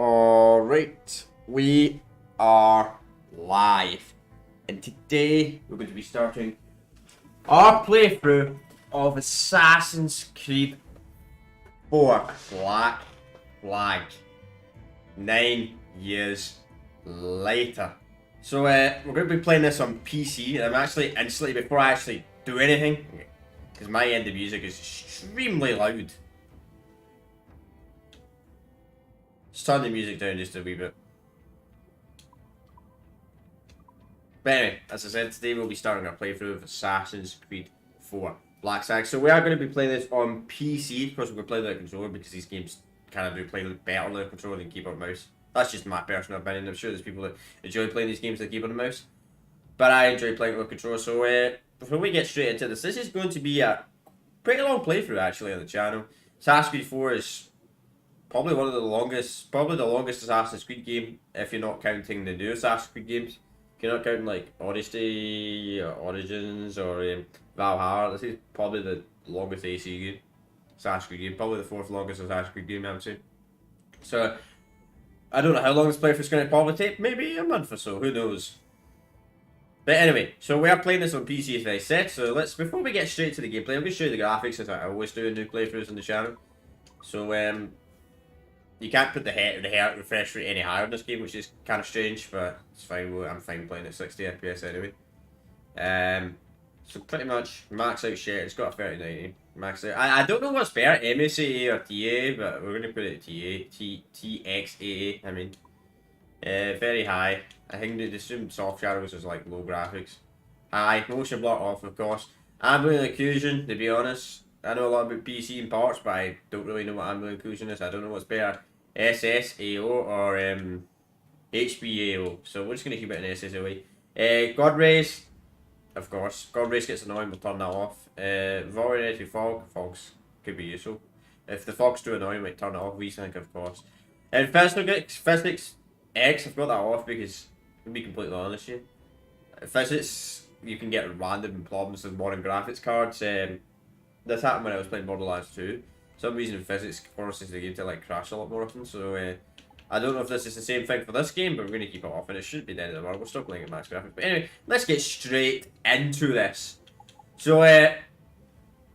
Alright, we are live, and today we're going to be starting our playthrough of Assassin's Creed 4 Black Flag 9 years later. So we're going to be playing this on PC, and I'm actually instantly, before I actually do anything, because my end of music is extremely loud. Just turn the music down just a wee bit. But anyway, as I said, today we'll be starting our playthrough of Assassin's Creed 4 Black Flag. So we are going to be playing this on PC. Of course, we're going to play with the controller because these games kind of do play better on the controller than keyboard and mouse. That's just my personal opinion. I'm sure there's people that enjoy playing these games with the keyboard and mouse. But I enjoy playing with the controller. So before we get straight into this is going to be a pretty long playthrough actually on the channel. Assassin's Creed 4 is probably one of the longest, probably the longest Assassin's Creed game, if you're not counting the new Assassin's Creed games. If you're not counting like Odyssey, or Origins, or Valhalla, this is probably the longest AC game, Assassin's Creed game. Probably the fourth longest Assassin's Creed game, I would say. So, I don't know how long this playthrough is going to probably take, maybe a month or so, who knows. But anyway, so we are playing this on PC as I said, so before we get straight to the gameplay, I'm going to show you the graphics as I always do in new playthroughs on the channel. So, you can't put the heart refresh rate any higher in this game, which is kind of strange, but it's fine. I'm fine playing at 60 FPS anyway. So pretty much max out share. It's got a 3090 max out. I don't know what's better, MSAA or TA, but we're gonna put it TXAA. I mean, very high. I think they assume soft shadows is like low graphics. High motion blur off, of course. Ambient occlusion, to be honest. I know a lot about PC and parts, but I don't really know what ambient occlusion is. I don't know what's better, SSAO or HBAO. So we're just going to keep it in SSAO. God rays, of course. God rays gets annoying, we'll turn that off. Volumetric fogs could be useful. If the fog's too annoying, we turn it off. Resync, of course. And physics X, I've got that off because, to be completely honest with you, physics, you can get random problems with modern graphics cards. This happened when I was playing Borderlands 2. For some reason physics forces the game to like crash a lot more often, so I don't know if this is the same thing for this game, but we're going to keep it off and it shouldn't be the end of the world. We're still playing at max graphics. But anyway, let's get straight into this. So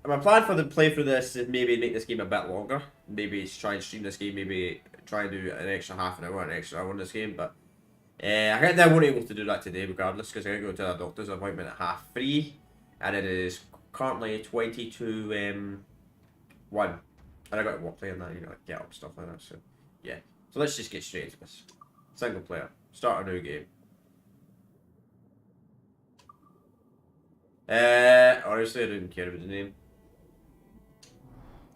my plan for the play for this is maybe make this game a bit longer. Maybe try and stream this game, maybe try and do an extra half an hour, an extra hour in this game, but I think I won't be able to do that today regardless, because I got to go to a doctor's appointment at 3:30, and it is currently 20 to 1, and I got to work playing that, like get up stuff like that. So yeah, so let's just get straight into this. Single player, start a new game. Honestly, I didn't care about the name.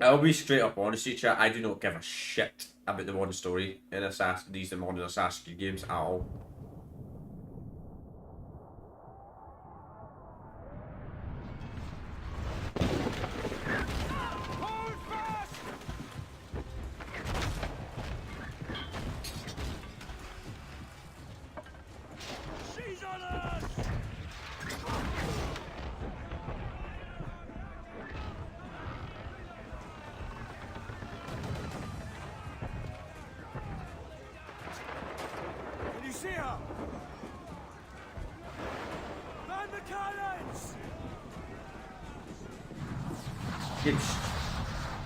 I'll be straight up honest with you, chat. I do not give a shit about the modern story in these modern Assassin's Creed games at all.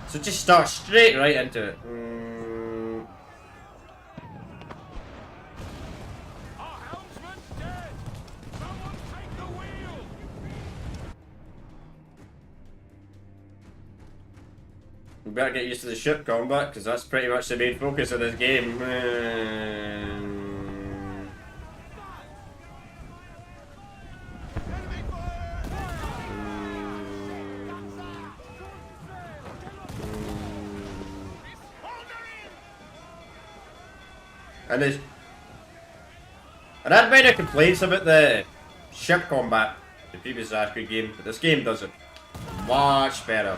So just start straight right into it. We better get used to the ship combat, because that's pretty much the main focus of this game. And I'd made complaints about the ship combat in the previous Assassin's Creed game, but this game does it much better.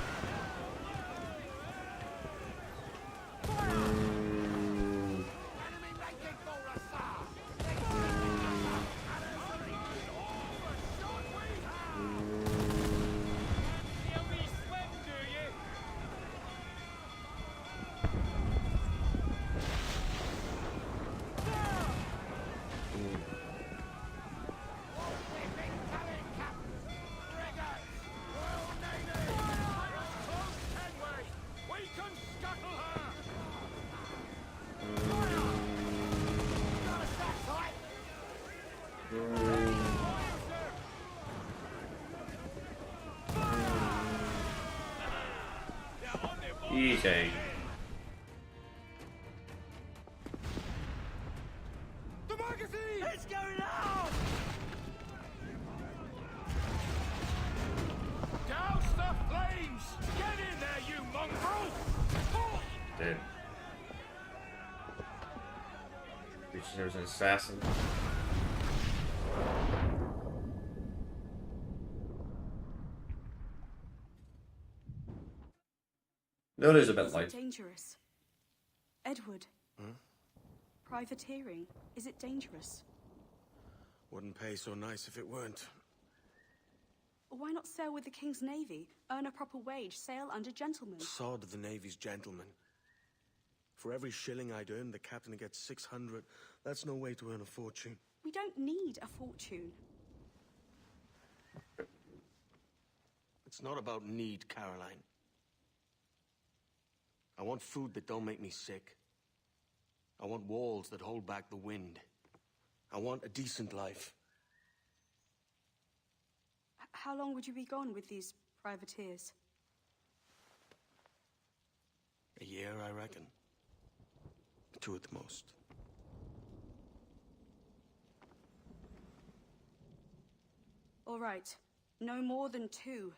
Easy. The magazine! It's going out! Douse the flames! Get in there, you mongrel! Dude. There's an assassin. No, there's a bit light. Dangerous. Edward. Privateering. Is it dangerous? Wouldn't pay so nice if it weren't. Why not sail with the King's Navy? Earn a proper wage, sail under gentlemen. Sod the Navy's gentlemen. For every shilling I'd earn, the captain gets 600. That's no way to earn a fortune. We don't need a fortune. It's not about need, Caroline. I want food that don't make me sick. I want walls that hold back the wind. I want a decent life. How long would you be gone with these privateers? A year, I reckon. 2 at the most. All right. No more than 2.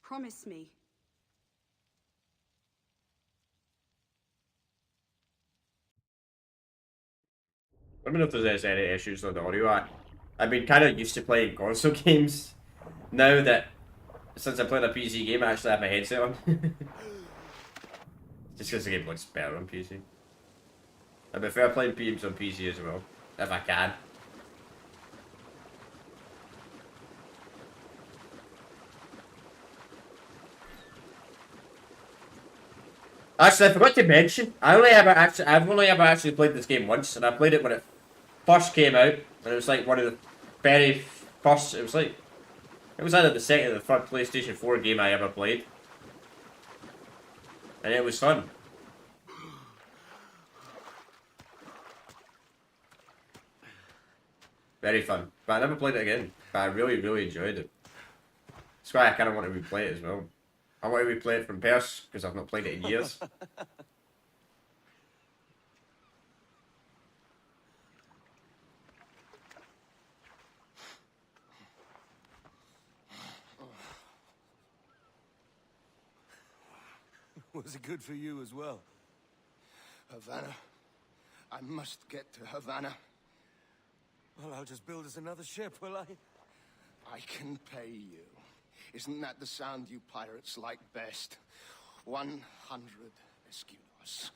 Promise me. Let me know if there's any issues with the audio. I've been kind of used to playing console games. Now that, since I played a PC game, I actually have my headset on. Just because the game looks better on PC. I prefer playing games on PC as well, if I can. Actually, I forgot to mention, I've only ever actually played this game once, and I played it when it first came out, and it was like one of the very first, it was either the second or the third PlayStation 4 game I ever played. And it was fun. Very fun. But I never played it again. But I really, really enjoyed it. That's why I kind of want to replay it as well. I want to replay it from Perth, because I've not played it in years. Was it good for you as well? Havana. I must get to Havana. Well, I'll just build us another ship, will I? I can pay you. Isn't that the sound you pirates like best? 100 escudos.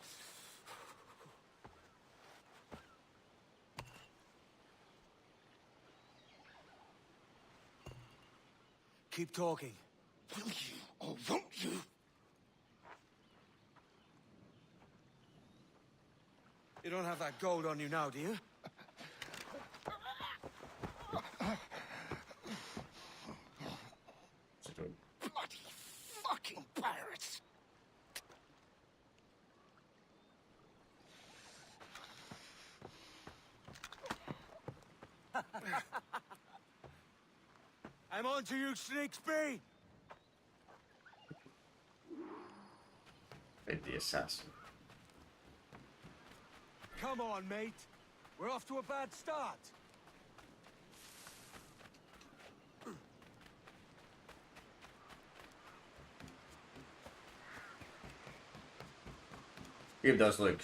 Keep talking. Will you or won't you? You don't have that gold on you now, do you? Bloody fucking pirates! I'm on to you, Snakesby! Fight the assassin. Come on, mate. We're off to a bad start. Game does look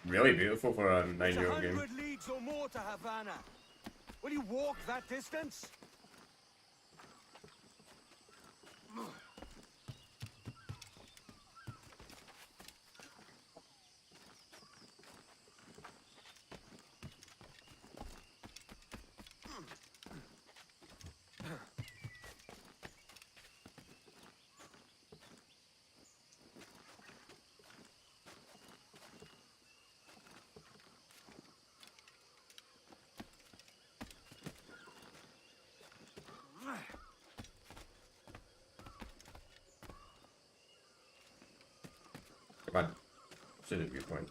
really beautiful for a 9-year-old game. 100 leagues or more to Havana. Will you walk that distance? Come on. Should have a good point.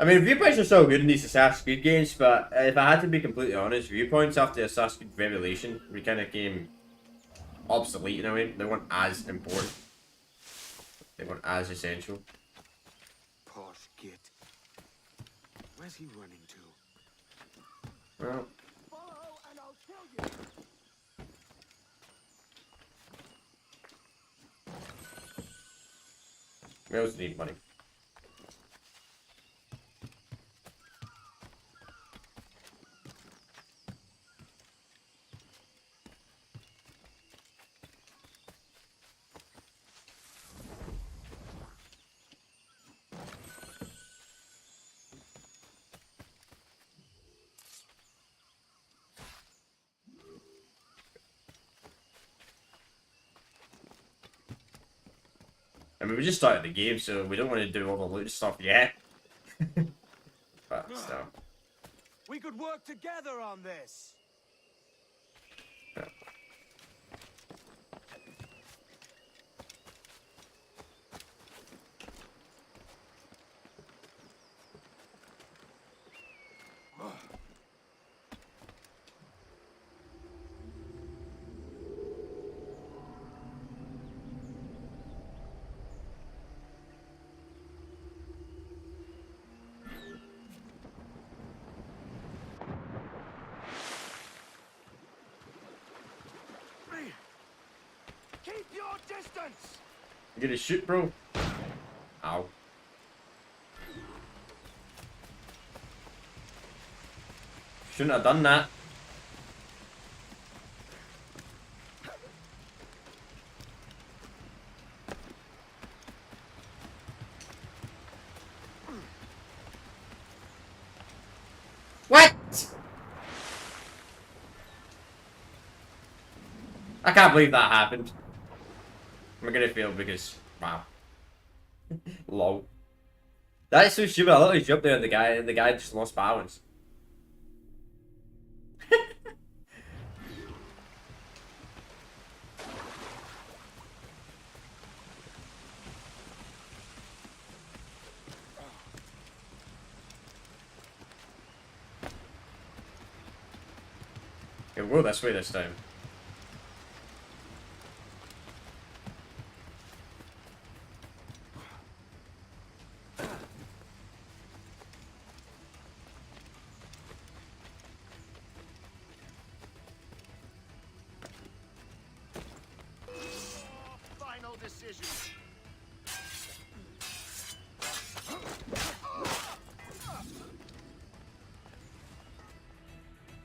I mean, viewpoints are so good in these Assassin's Creed games, but if I had to be completely honest, viewpoints after Assassin's Creed Revelation kind of came obsolete in a way. They weren't as important. They weren't as essential. Posh git. Where's he running to? Well, Follow and I'll kill you. we also need money. I mean, we just started the game, so we don't want to do all the loot stuff yet. But still. We could work together on this. Yeah. Keep your distance! You gonna shoot, bro? Ow. Shouldn't have done that. What? I can't believe that happened. I'm gonna fail because, wow. Lol. That is so stupid. I literally jumped there and the guy just lost balance. Okay, we'll go this way this time. Final decision.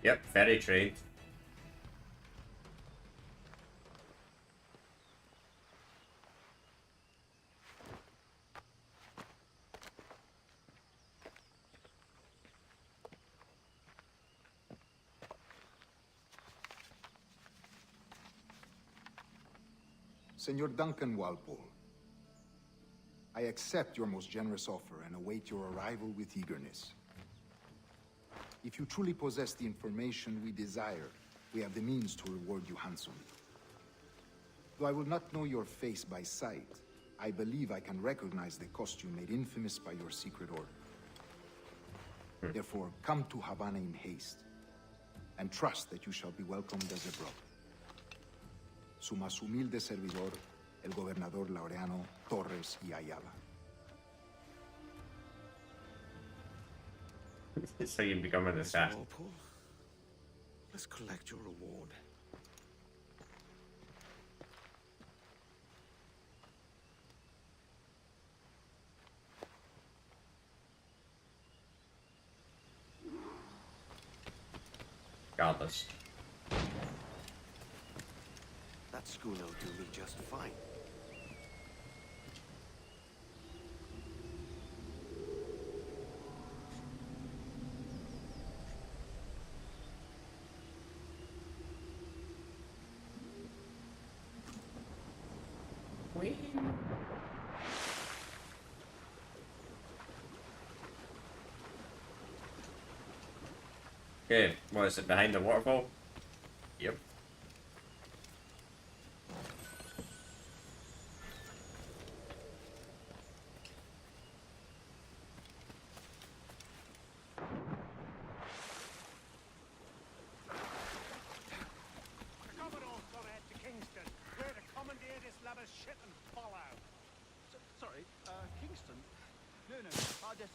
Yep, very trained. Senor Duncan Walpole, I accept your most generous offer and await your arrival with eagerness. If you truly possess the information we desire, we have the means to reward you handsomely. Though I will not know your face by sight, I believe I can recognize the costume made infamous by your secret order. Therefore, come to Havana in haste, and trust that you shall be welcomed as a brother. Su más humilde servidor, el gobernador Laureano Torres y Ayala. So you become an assassin. Walpole, let's collect your reward. Godless. That schooner will do me just fine. Okay, what is it, behind the waterfall? Yep.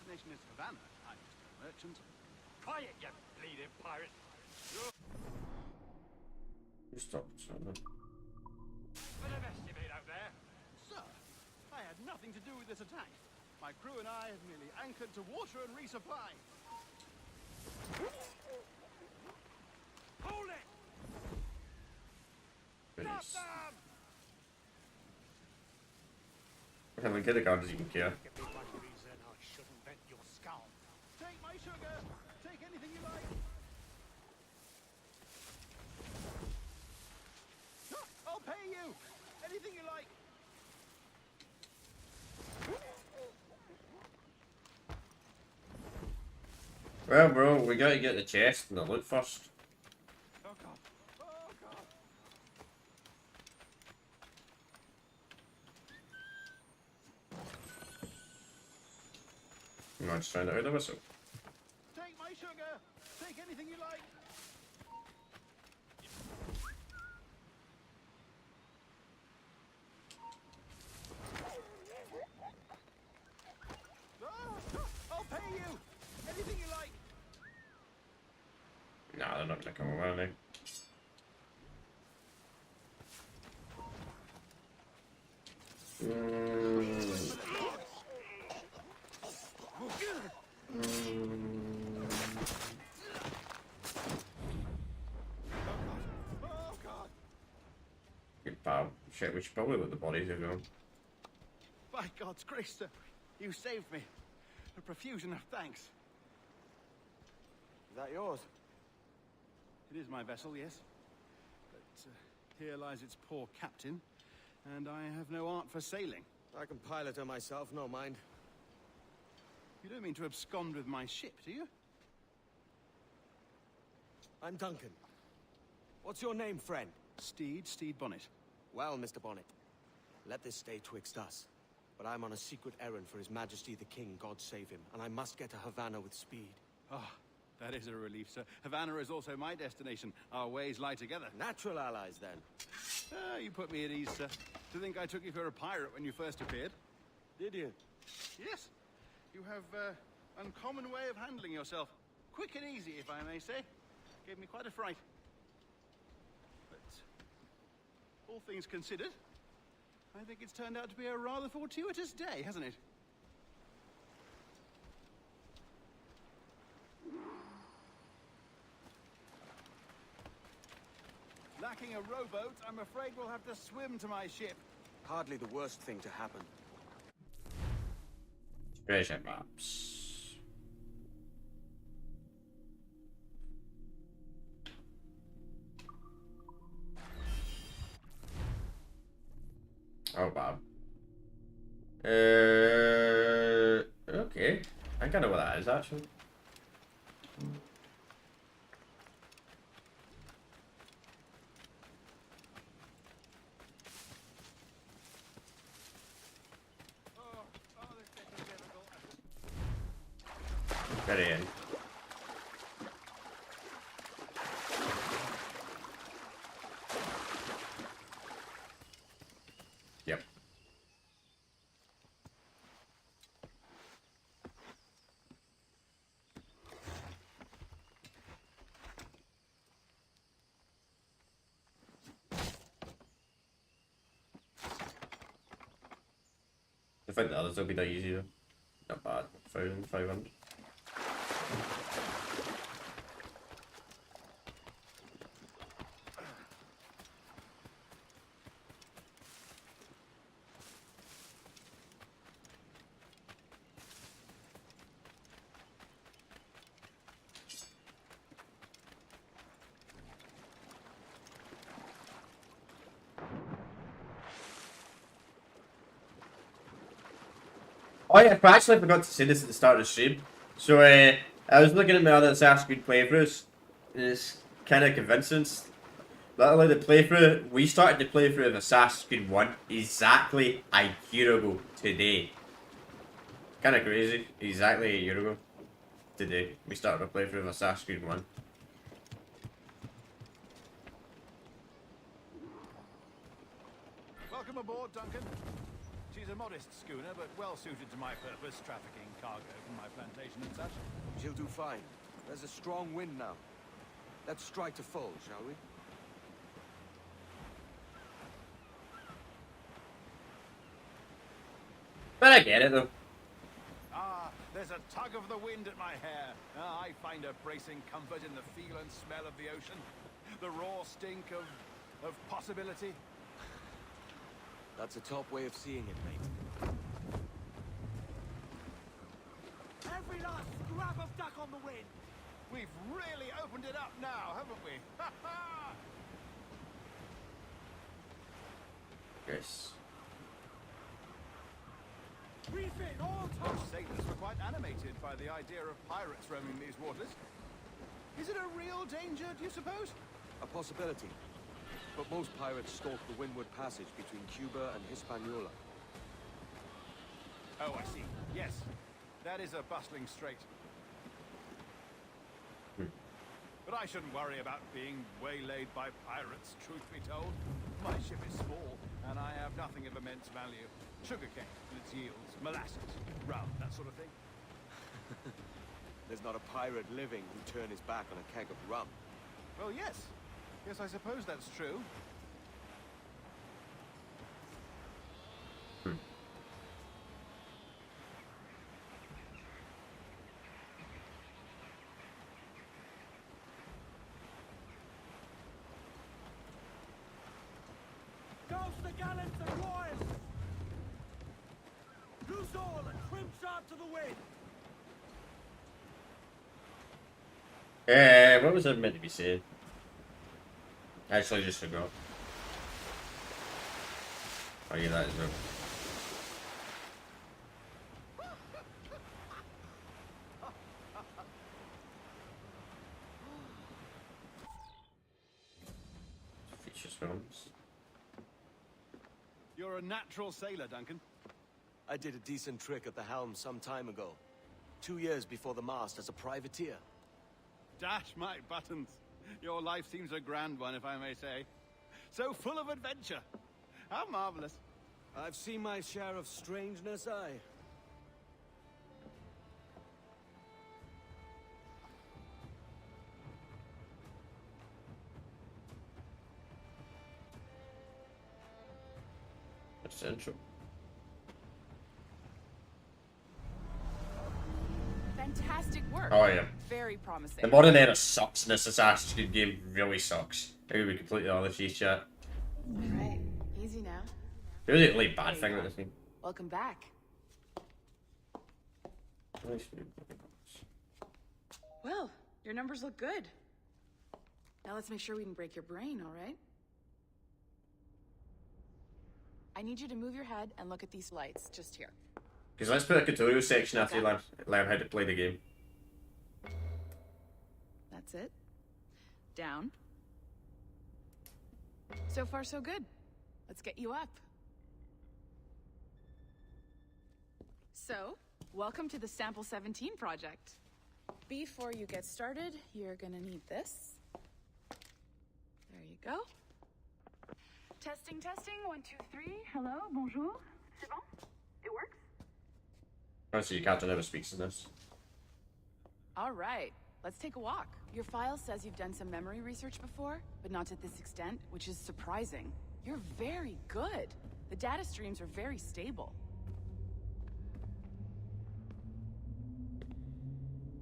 destination is Havana, I'm just a merchant. Quiet, you bleeding pirate! You stop, son. What a mess you made out there! Sir, I had nothing to do with this attack. My crew and I have merely anchored to water and resupply. Hold it! Goodness. Stop them! Hell, get the gun, doesn't even care. Give me one reason I shouldn't vent your skull. Take my sugar. Take anything you like. I'll pay you. Anything you like. Well, bro, we gotta get the chest and the loot first. Oh God. Oh God. You want to find out the whistle? Take my sugar. Take anything you like. I'll pay you. Anything you like. Nah, they're not gonna come around now. Oh God. Good pal. Shit, we should probably let the bodies go. By God's grace, sir, you saved me. A profusion of thanks. Is that yours? It is my vessel, yes. But here lies its poor captain, and I have no art for sailing. I can pilot her myself, no mind. You don't mean to abscond with my ship, do you? I'm Duncan. What's your name, friend? Steed Bonnet. Well, Mr. Bonnet, let this stay twixt us. But I'm on a secret errand for His Majesty the King, God save him, and I must get to Havana with speed. Ah, that is a relief, sir. Havana is also my destination. Our ways lie together. Natural allies, then. Ah, you put me at ease, sir. To think I took you for a pirate when you first appeared. Did you? Yes. You have uncommon way of handling yourself. Quick and easy, if I may say. Gave me quite a fright. But all things considered, I think it's turned out to be a rather fortuitous day, hasn't it? Lacking a rowboat, I'm afraid we'll have to swim to my ship. Hardly the worst thing to happen. Treasure maps. Oh, Bob. Okay. I kind of know what that is, actually. This getting difficult. Get it in. Yep. I think the others will be that easier. Not bad. 1,500. Oh yeah, I actually forgot to say this at the start of the stream. So I was looking at my other Assassin's Creed playthroughs, and it's kind of convincing. Literally the playthrough, we started the playthrough of Assassin's Creed 1 exactly a year ago today. Kind of crazy, exactly a year ago today. We started a playthrough of Assassin's Creed 1. Welcome aboard, Duncan. To She's a modest schooner, but well suited to my purpose, trafficking cargo from my plantation and such. She'll do fine. There's a strong wind now. Let's strike to full, shall we? But I get it though. Ah, there's a tug of the wind at my hair. Ah, I find a bracing comfort in the feel and smell of the ocean. The raw stink of possibility. That's a top way of seeing it, mate. Every last scrap of duck on the wind. We've really opened it up now, haven't we? Ha ha! Yes. Refit all Most tops. sailors were quite animated by the idea of pirates roaming these waters. Is it a real danger, do you suppose? A possibility. But most pirates stalk the windward passage between Cuba and Hispaniola. Oh, I see. Yes. That is a bustling strait. But I shouldn't worry about being waylaid by pirates, truth be told. My ship is small, and I have nothing of immense value. Sugarcane and its yields, molasses, rum, that sort of thing. There's not a pirate living who'd turn his back on a keg of rum. Well, yes. Yes, I suppose that's true. Goes the gallants and royals. Loose all and trim sharp to the wind. What was I meant to be saying? Actually, just forgot. Oh yeah, that is wrong. Features films. You're a natural sailor, Duncan. I did a decent trick at the helm some time ago. 2 years before the mast as a privateer. Dash my buttons. Your life seems a grand one, if I may say. So full of adventure. How marvelous. I've seen my share of strangeness, aye. Essential. Fantastic work. Oh yeah. Very promising. The modern era sucks in this Assassin's Creed game. Really sucks. I'm gonna be completely honest with you, chat. Right. Easy now. It was the only bad thing with this game. Welcome back. Well, your numbers look good. Now let's make sure we can break your brain, all right? I need you to move your head and look at these lights just here. Because let's put a tutorial section after you learn how to play the game. That's it. Down. So far, so good. Let's get you up. So, welcome to the Sample 17 project. Before you get started, you're gonna need this. There you go. Testing, testing, 1, 2, 3. Hello, bonjour. C'est bon? It works? Honestly, your captain never speaks in this. All right, let's take a walk. Your file says you've done some memory research before, but not to this extent, which is surprising. You're very good. The data streams are very stable.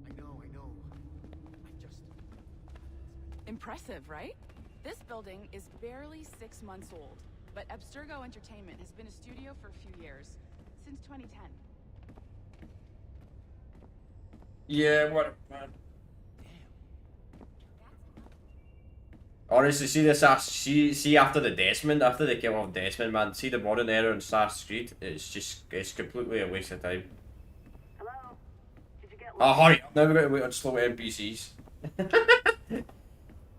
I know. I just... Impressive, right? This building is barely 6 months old, but Abstergo Entertainment has been a studio for a few years, since 2010. Yeah, what, man? Honestly, see this see after the Desmond, after they kill off Desmond, man, see the modern era in Assassin's Creed, it's completely a waste of time. Hello? Did you get Oh, hurry up, now we've got to wait on slow NPCs.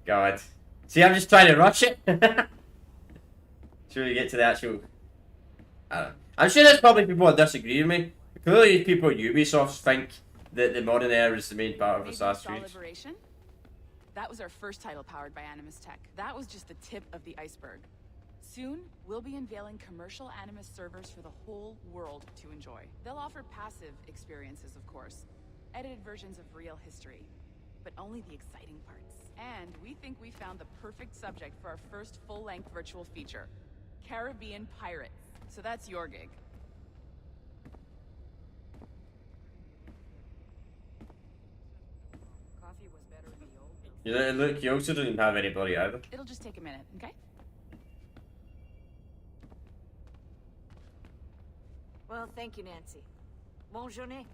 God. See, I'm just trying to rush it. Should we get to the actual... I don't know. I'm sure there's probably people that disagree with me. Clearly people at Ubisoft think that the modern era is the main part of Maybe Assassin's Saw Creed. Liberation? That was our first title powered by Animus Tech. That was just the tip of the iceberg. Soon, we'll be unveiling commercial Animus servers for the whole world to enjoy. They'll offer passive experiences, of course. Edited versions of real history. But only the exciting parts. And we think we found the perfect subject for our first full-length virtual feature. Caribbean pirates. So that's your gig. Coffee was better in the old days. You know, look, you also didn't have anybody either. It'll just take a minute, okay? Well, thank you, Nancy. Bonne journée.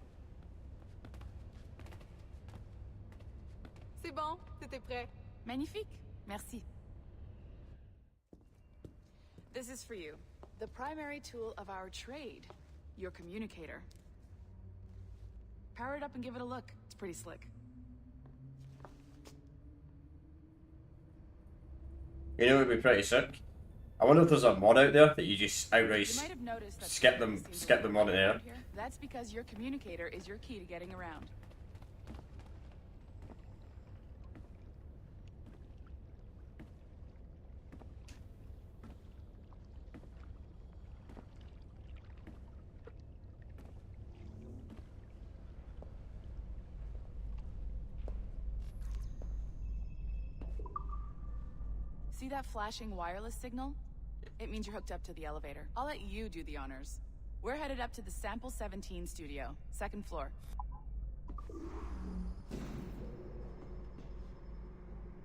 C'est bon, c'était prêt. Magnifique. Merci. This is for you. The primary tool of our trade. Your communicator. Power it up and give it a look. It's pretty slick. You know, it would be pretty sick. I wonder if there's a mod out there that you just outright You might have noticed that skip something them, seems a skip the little mod in weird there. here. That's because your communicator is your key to getting around. See that flashing wireless signal? It means you're hooked up to the elevator. I'll let you do the honors. We're headed up to the Sample 17 studio, 2nd floor.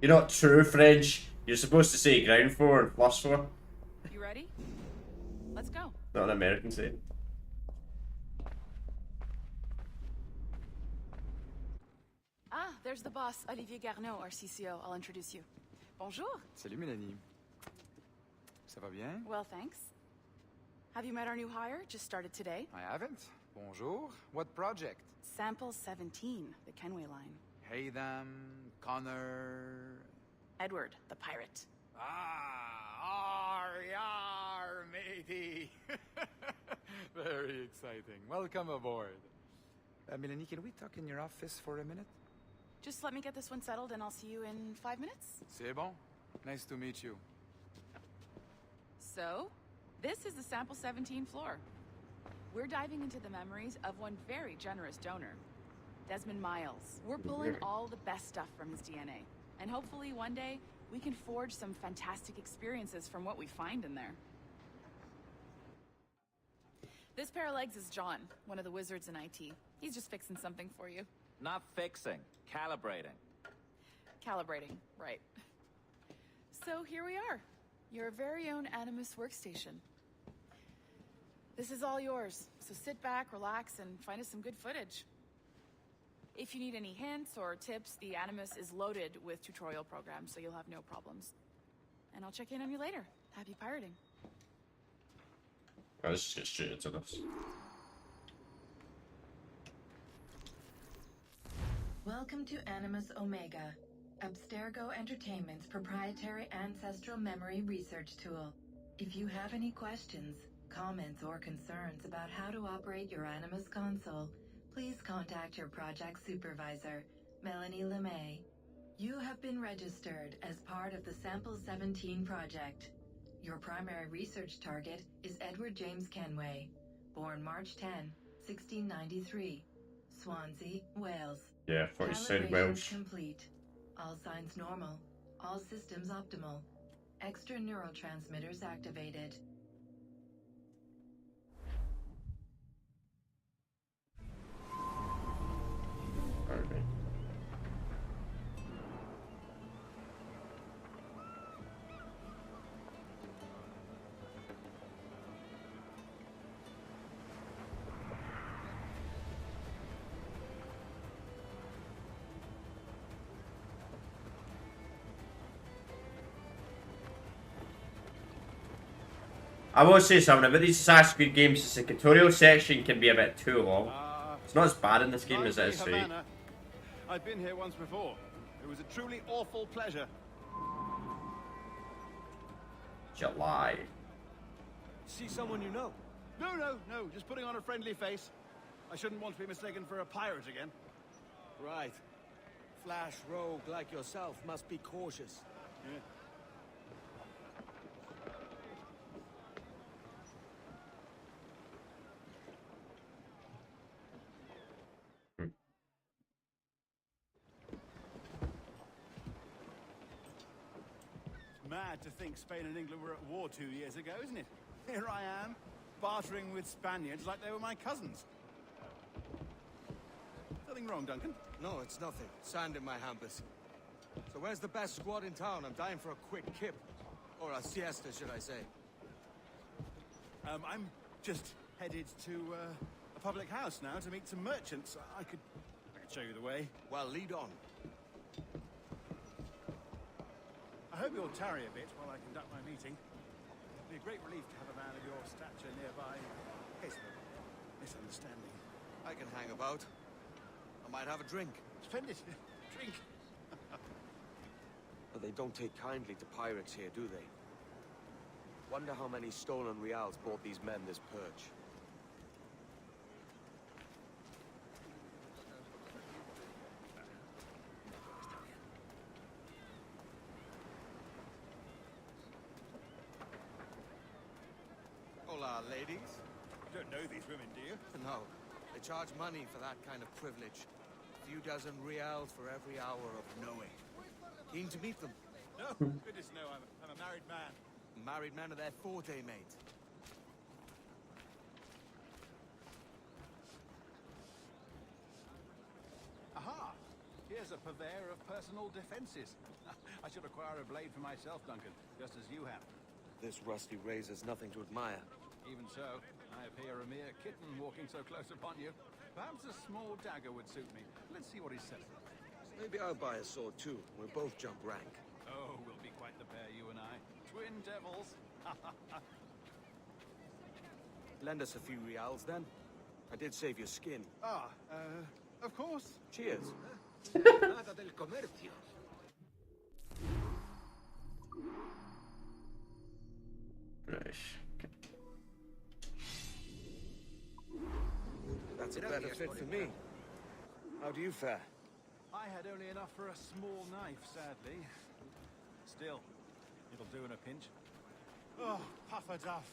You're not true French. You're supposed to say ground floor and plus floor. You ready? Let's go. Not an American saying. Ah, there's the boss, Olivier Garneau, our CCO. I'll introduce you. Bonjour. Salut Mélanie. Ça va bien? Well, thanks. Have you met our new hire? Just started today. I haven't. Bonjour. What project? Sample 17, the Kenway line. Hey them, Connor... Edward, the pirate. Ah, yar, matey. Very exciting. Welcome aboard. Mélanie, can we talk in your office for a minute? Just let me get this one settled and I'll see you in 5 minutes. C'est bon. Nice to meet you. So, this is the Sample 17 floor. We're diving into the memories of one very generous donor, Desmond Miles. We're pulling all the best stuff from his DNA. And hopefully one day, we can forge some fantastic experiences from what we find in there. This pair of legs is John, one of the wizards in IT. He's just fixing something for you. Not fixing, calibrating. Calibrating, right. So here we are, your very own Animus workstation. This is all yours, so sit back, relax, and find us some good footage. If you need any hints or tips, the Animus is loaded with tutorial programs, so you'll have no problems. And I'll check in on you later. Happy pirating. Oh, let's just get straight into this. Welcome to Animus Omega, Abstergo Entertainment's proprietary ancestral memory research tool. If you have any questions, comments, or concerns about how to operate your Animus console, please contact your project supervisor, Melanie LeMay. You have been registered as part of the Sample 17 project. Your primary research target is Edward James Kenway, born March 10, 1693, Swansea, Wales. Yeah, 40 said Calibration Welsh. complete. All signs normal. All systems optimal. Extra neurotransmitters activated. Okay. I will say something about these Assassin's Creed games. The tutorial section can be a bit too long. It's not as bad in this game as it is Lovely 3. Havana. I've been here once before. It was a truly awful pleasure. July. See someone you know? No, just putting on a friendly face. I shouldn't want to be mistaken for a pirate again. Right. Flash rogue like yourself must be cautious. Yeah. Mad to think Spain and England were at war 2 years ago, isn't it? Here I am, bartering with Spaniards like they were my cousins. Nothing wrong, Duncan? No, it's nothing. Sand in my hampers. So where's the best squad in town? I'm dying for a quick kip. Or a siesta, should I say. I'm just headed to a public house now to meet some merchants. I could show you the way. Well, lead on. I hope you'll tarry a bit while I conduct my meeting. It'd be a great relief to have a man of your stature nearby in case of a misunderstanding. I can hang about. I might have a drink. Splendid. Drink. But they don't take kindly to pirates here, do they? Wonder how many stolen reals bought these men this perch. Hola, ladies. You don't know these women, do you? No. They charge money for that kind of privilege. A few dozen reals for every hour of knowing. Keen to meet them. No, goodness no, I'm a married man. Married men are their forte, mate. Aha! Here's a purveyor of personal defenses. I should acquire a blade for myself, Duncan, just as you have. This rusty razor's nothing to admire. Even so, I appear a mere kitten walking so close upon you. Perhaps a small dagger would suit me. Let's see what he says. Maybe I'll buy a sword too. We'll both jump rank. Oh, we'll be quite the pair, you and I. Twin devils. Lend us a few reals, then. I did save your skin. Of course. Cheers. Nada del comercio. Right. That's a better fit for me. How do you fare? I had only enough for a small knife, sadly. Still, it'll do in a pinch. Oh, Puffer-Duff.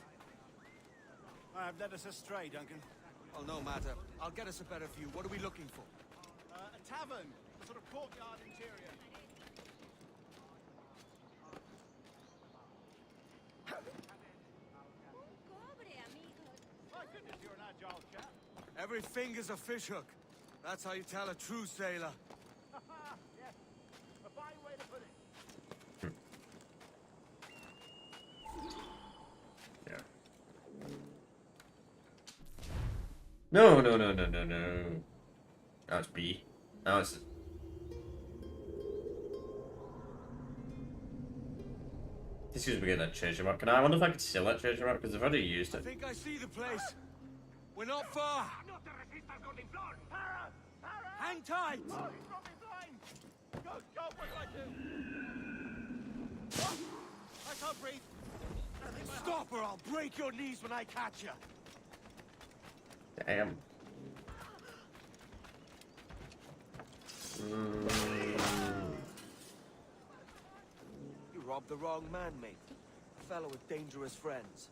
I have led us astray, Duncan. Oh, no matter. I'll get us a better view. What are we looking for? A tavern, a sort of courtyard interior. My goodness, you're an agile chap. Every finger's a fishhook. That's how you tell a true sailor. Yes, a fine way to put it. Yeah. No. That's B. Now it's. This is weird, that treasure map. I wonder if I could sell that treasure map because I've already used I it. think I see the place. We're not far. Hang tight. Oh, he's got me blind. Go, what do I do? I can't breathe. Stop or I'll break your knees when I catch you. Damn. You robbed the wrong man, mate. A fellow with dangerous friends.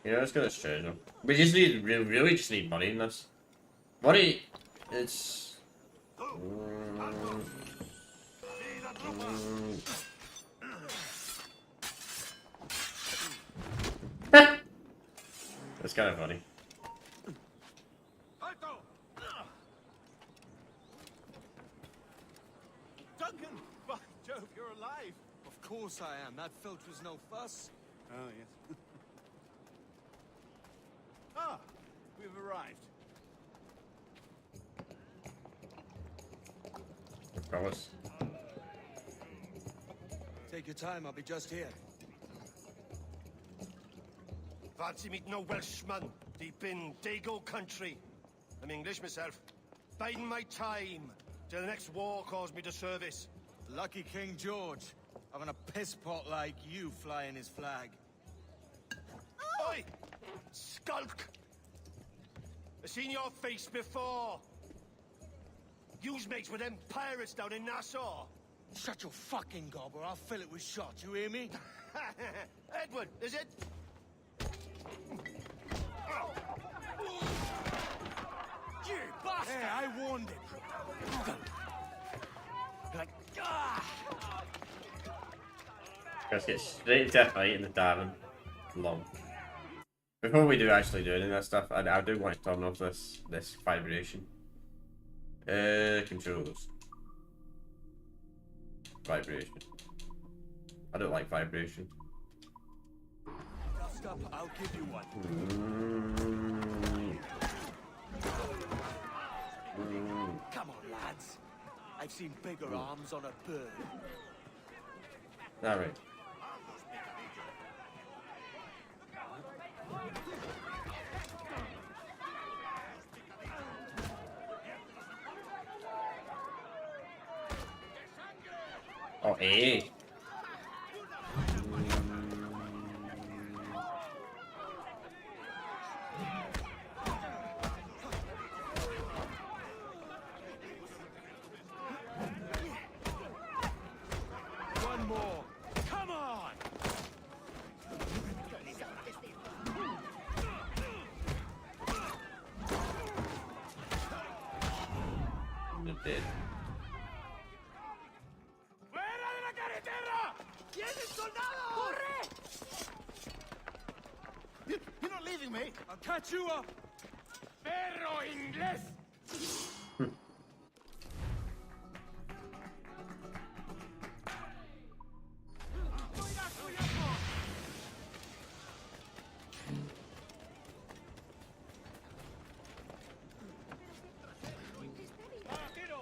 You know, let's get this treasure. We just need, really just need money in this. Money, it's... That's kind of funny. Duncan! By Jove, you're alive! Of course I am. That filch was no fuss. Oh, yes. Ah, we've arrived. Promise. Take your time, I'll be just here. Fancy meeting no Welshman deep in Dago country. I'm English myself. Biding my time till the next war calls me to service. Lucky King George, having a piss pot like you flying his flag. Oi! Skulk! I've seen your face before. You's mates with them pirates down in Nassau. Shut your fucking gob or I'll fill it with shot, you hear me? Edward, is it? bastard! Hey, I warned him. Like, ah! Let's get straight to a fight in the tavern. Long. Before we do actually do any of that stuff, I do want to turn off this vibration. Controls. Vibration. I don't like vibration. Dust up, I'll give you one. Come on, lads. I've seen bigger arms on a bird. Alright. Oh, hey. One more. Come on! They're dead. ¡Fuera de la carretera! ¡Vienen soldados! ¡Corre! You're not leaving me. I'll catch you up! ¡Perro inglés!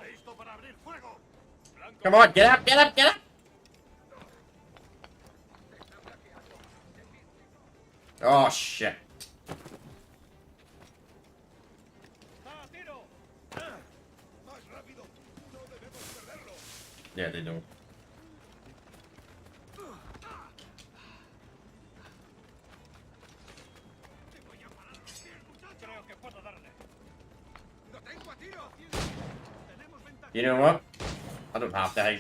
Listo para abrir fuego. Come on, get up, get up, get up! Oh, shit. Yeah, they know. You know what? I don't have to hide.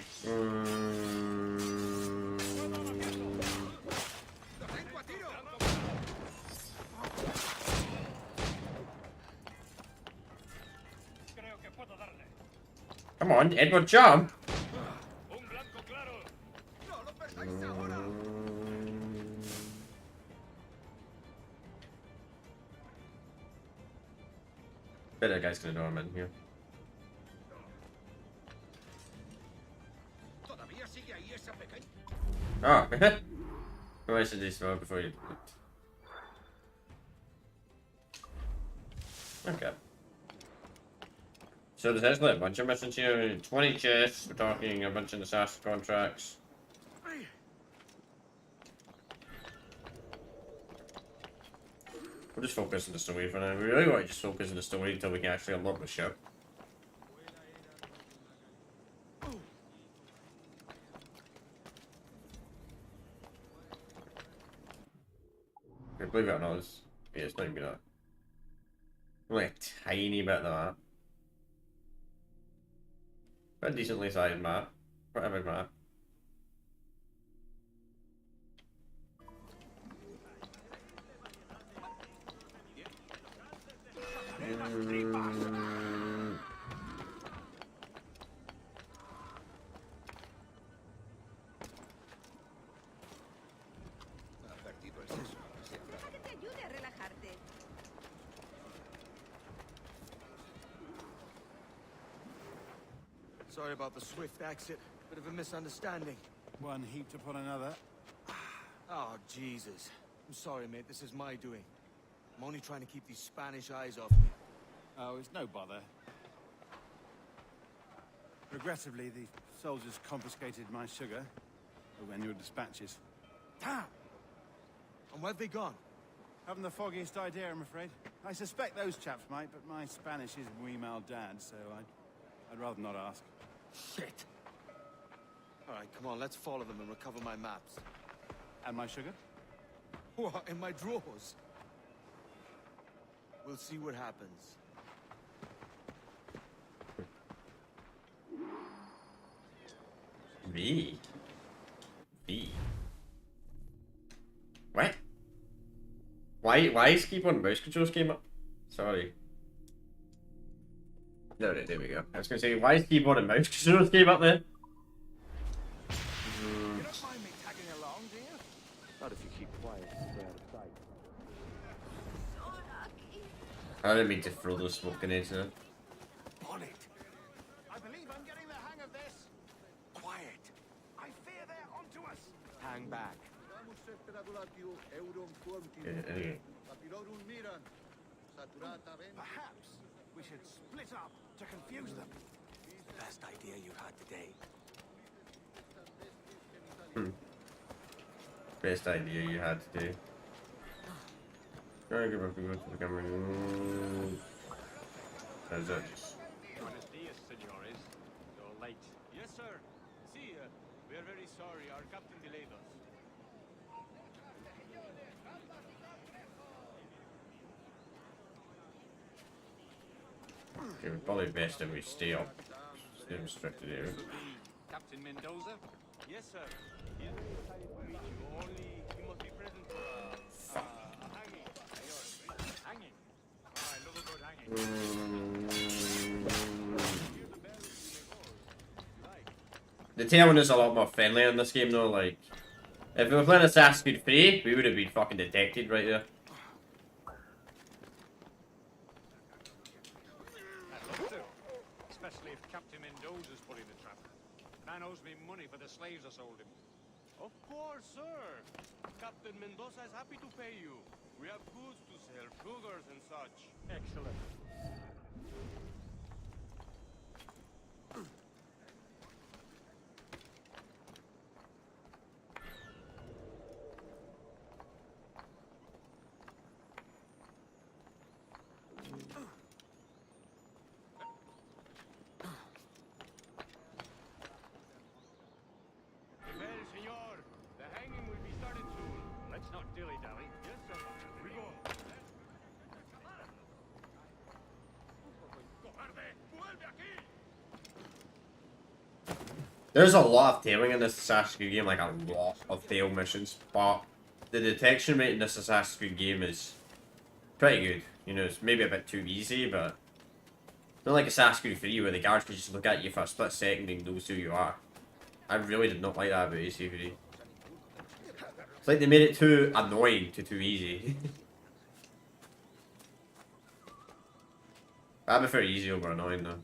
Come on, Edward, jump! Bet that guy's gonna know I'm in here. Oh, I should do smoke before you. Okay. So there's actually a bunch of missions here. 20 chests. We're talking a bunch of assassin contracts. We'll just focus on the story for now. We really want to just focus on the story until we can actually unlock the ship. Okay, believe it or not, it's not even gonna. Only a tiny bit of that. But a decently sized map. Whatever map. Sorry about the swift exit. Bit of a misunderstanding. One heaped upon another. Oh, Jesus. I'm sorry, mate. This is my doing. I'm only trying to keep these Spanish eyes off me. Oh, it's no bother. Regrettably, the soldiers confiscated my sugar when your dispatches. Damn! And where've they gone? Haven't the foggiest idea, I'm afraid. I suspect those chaps might, but my Spanish is wee mal dad, so I'd rather not ask. Shit! Alright, come on, let's follow them and recover my maps. And my sugar? What, in my drawers? We'll see what happens. V. What? Why is keyboard and mouse controls came up? Sorry. No, there we go. I was gonna say, why is keyboard and mouse controls came up there? You don't mind me tagging along, do you? Not if you keep quiet and stay out of sight. I didn't mean to throw those smoke grenades in it. Bonnet. I believe I'm getting the hang of this. Quiet. I fear they're onto us. Hang back. Anyway. Perhaps we should split up to confuse them. The best idea you had today. Best idea you had to do. Trying to give up the go to the camera. How's that? Buenos dias, senores. You're late. Yes, sir. See, we are very sorry. Our captain delayed us. Okay, we're probably best if we stay up. Stay restricted area. Captain Mendoza? Yes, sir. He is excited to meet you. Only he must be present for a hanging. Hanging? Oh, I love a good hanging. The tailing is a lot more friendly in this game though, like... If we were playing Assassin's Creed 3, we would have been fucking detected right there. I'd love to. Especially if Captain Mendoza's pulling the trap. Man owes me money for the slaves I sold him. Of course, sir. Captain Mendoza is happy to pay you. We have goods to sell, sugars and such. Excellent. Well, senor, the hanging will be started soon. Let's not dilly-dally. Yes, sir. We go. There's a lot of tailing in this Assassin's Creed game, like a lot of tail missions, but the detection rate in this Assassin's Creed game is pretty good. You know, it's maybe a bit too easy, but not like Assassin's Creed 3 where the guards can just look at you for a split second and knows who you are. I really did not like that about AC3. It's like they made it too annoying to too easy. I prefer easy over annoying though.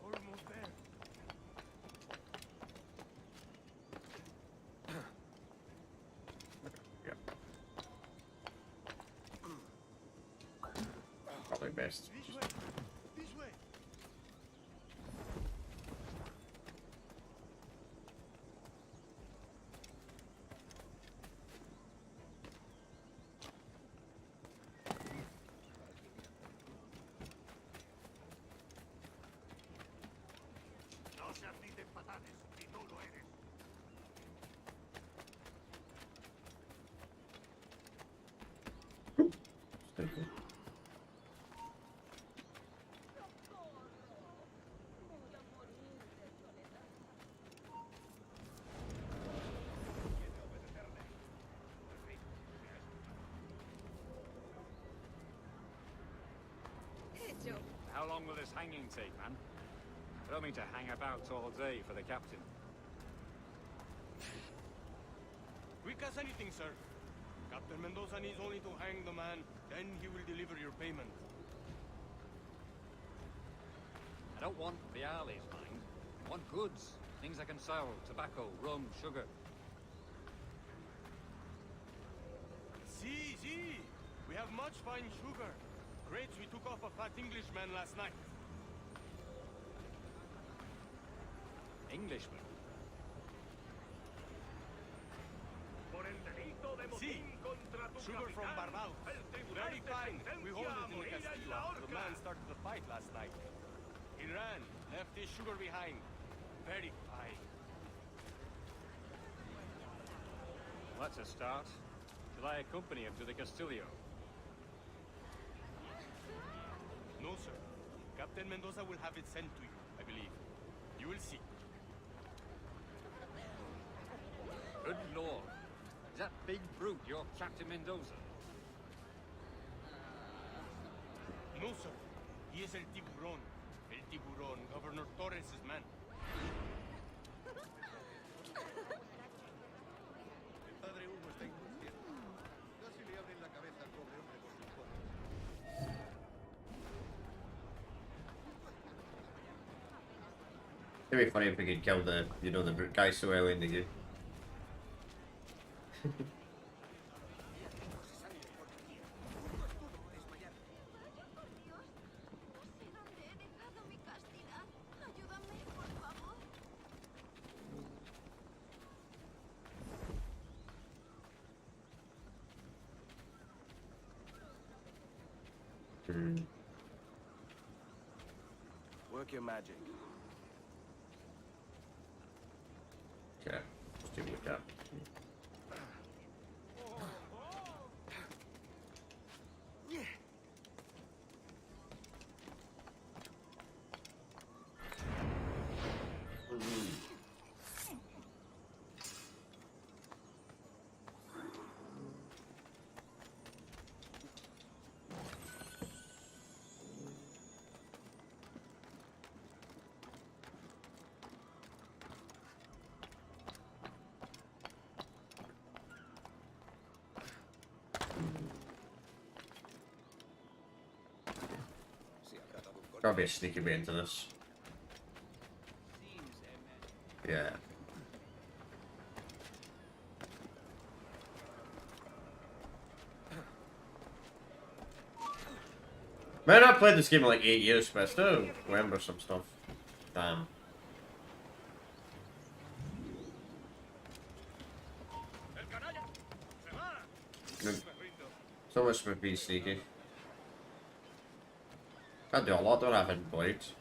Almost there. Probably best. This way. This way. No seas ni de patanes, si no lo eres. How long will this hanging take, man? I don't mean to hang about all day for the captain. Quick as anything, sir. Captain Mendoza needs only to hang the man, then he will deliver your payment. I don't want the alleys, mind. I want goods. Things I can sell. Tobacco, rum, sugar. See. We have much fine sugar. Crates we took off a fat Englishman last night. Englishman? See, sugar from Barbados. Very fine. We hold it in the castillo after the man started the fight last night. He ran, left his sugar behind. Very fine. Well, that's a start. Shall I accompany him to the Castillo? No, sir. Captain Mendoza will have it sent to you, I believe. You will see. Good lord. Is that big brute your Captain Mendoza? No, sir. He is El Tiburón. El Tiburón, Governor Torres' man. El padre Hugo está inconsciente. Casi le abren la cabeza al pobre hombre con sus fotos. It'd be funny if we could kill the, you know, the brute guy so early in the game. Work your magic. Okay, let's do with that. Gotta be a sneaky way into this. Yeah. Man, I played this game in like 8 years, but I still remember some stuff. Damn. So much for being sneaky. Can't do a lot, don't have any blades.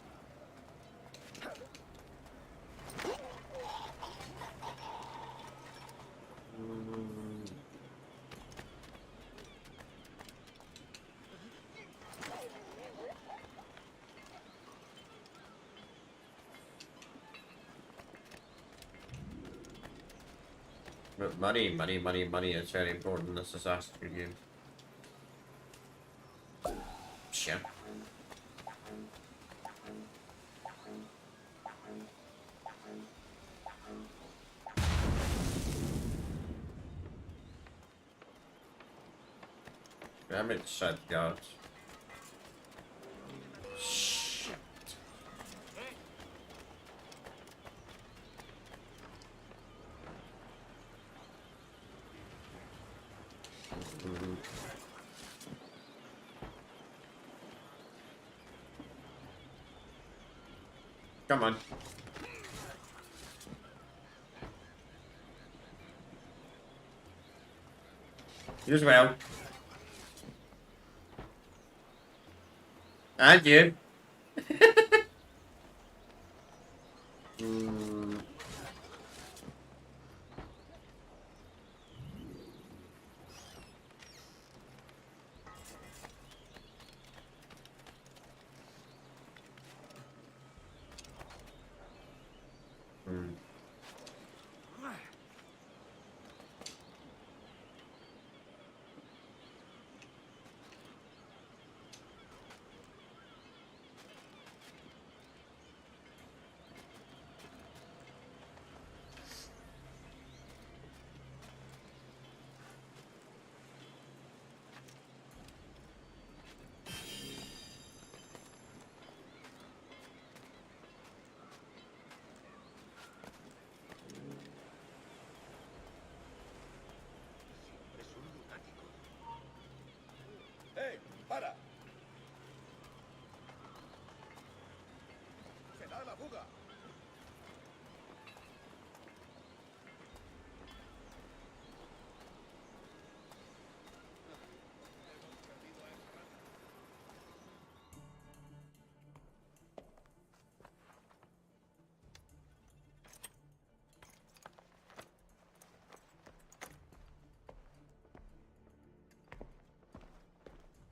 But money is very important in this Assassin's Creed game. Shit. I'm inside the guards. Shit. Come on. You as well. And you. ¡Hey! ¡Para! ¡Se da la fuga!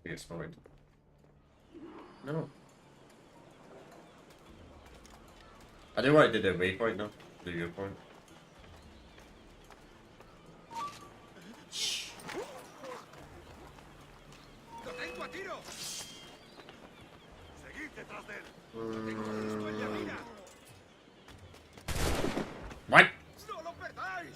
It's fine. No. I do what I did at waypoint now. The viewpoint. ¡Barco a tiro! Seguid detrás de él. Tengo esto en la mira. What? ¡No lo perdáis!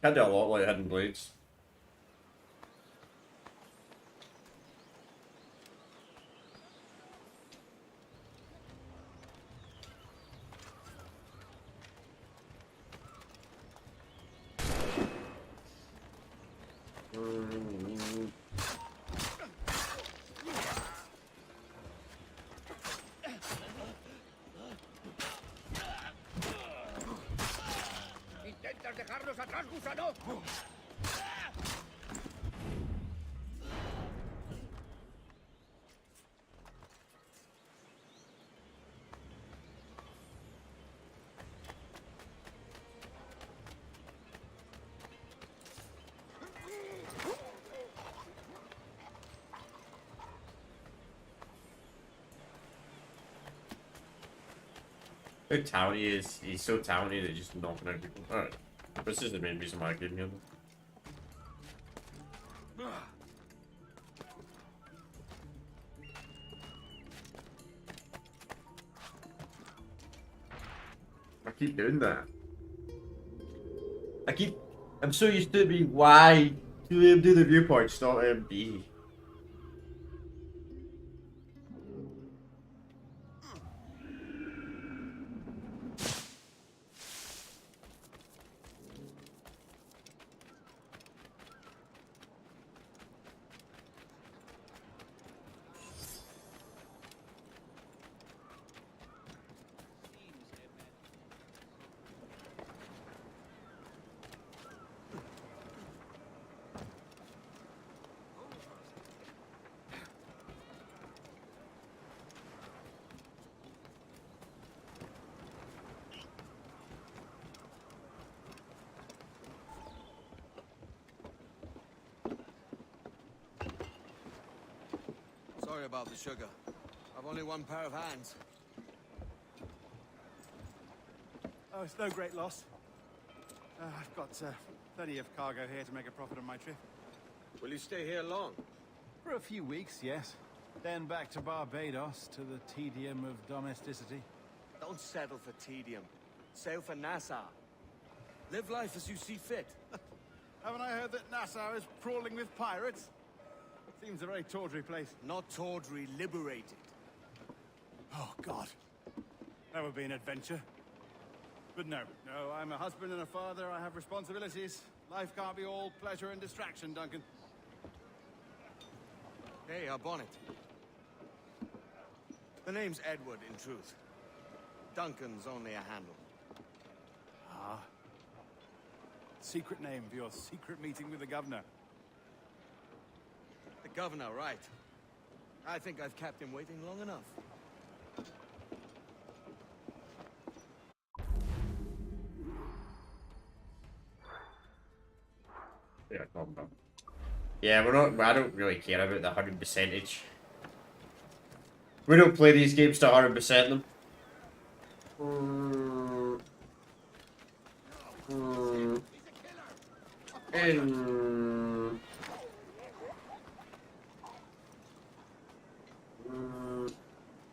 Can't do a lot like hidden blades. ¿Intentas dejarnos atrás, gusano? How talented he is. He's so talented at just knocking out people. Alright. This is the main reason why I gave him. I keep doing that. I'm so used to it being Y to do the viewpoints, not B. Sorry about the sugar. I've only one pair of hands. Oh, it's no great loss. I've got plenty of cargo here to make a profit on my trip. Will you stay here long? For a few weeks, yes. Then back to Barbados, to the tedium of domesticity. Don't settle for tedium. Sail for Nassau. Live life as you see fit. Haven't I heard that Nassau is crawling with pirates? Seems a very tawdry place. Not tawdry, liberated. Oh, God. That would be an adventure. But no, I'm a husband and a father. I have responsibilities. Life can't be all pleasure and distraction, Duncan. Hey, our bonnet. The name's Edward, in truth. Duncan's only a handle. Ah. Secret name for your secret meeting with the governor. The governor, right. I think I've kept him waiting long enough. Yeah, calm down. Yeah, I don't really care about the 100%. We don't play these games to 100% them.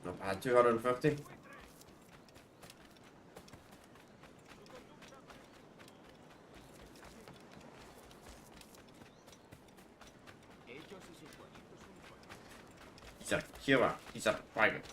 Not bad, 250. He's a killer. He's a pirate.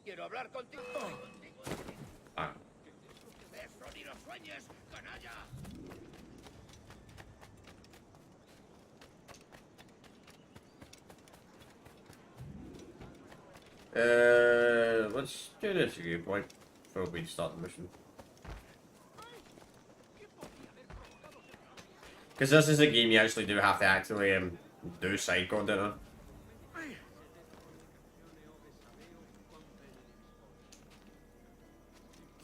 Quiero hablar contigo. Ah. Eso ni lo sueñes, canalla. Let's do this a good point before we start the mission. Because this is a game you actually do have to actually do side content on.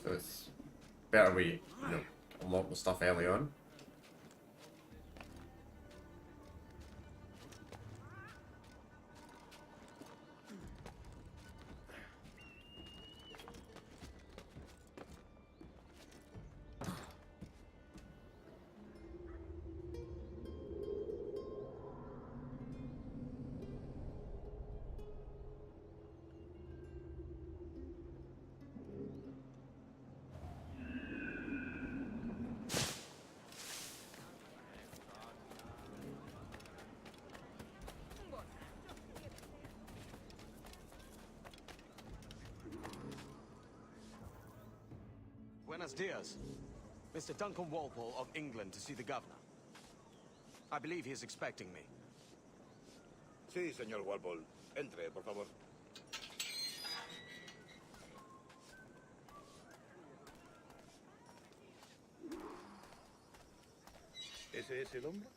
So it's better we, you know, unlock the stuff early on. Buenos dias. Mr. Duncan Walpole of England to see the governor. I believe he is expecting me. Sí, señor Walpole. Entre, por favor. ¿Ese es el hombre?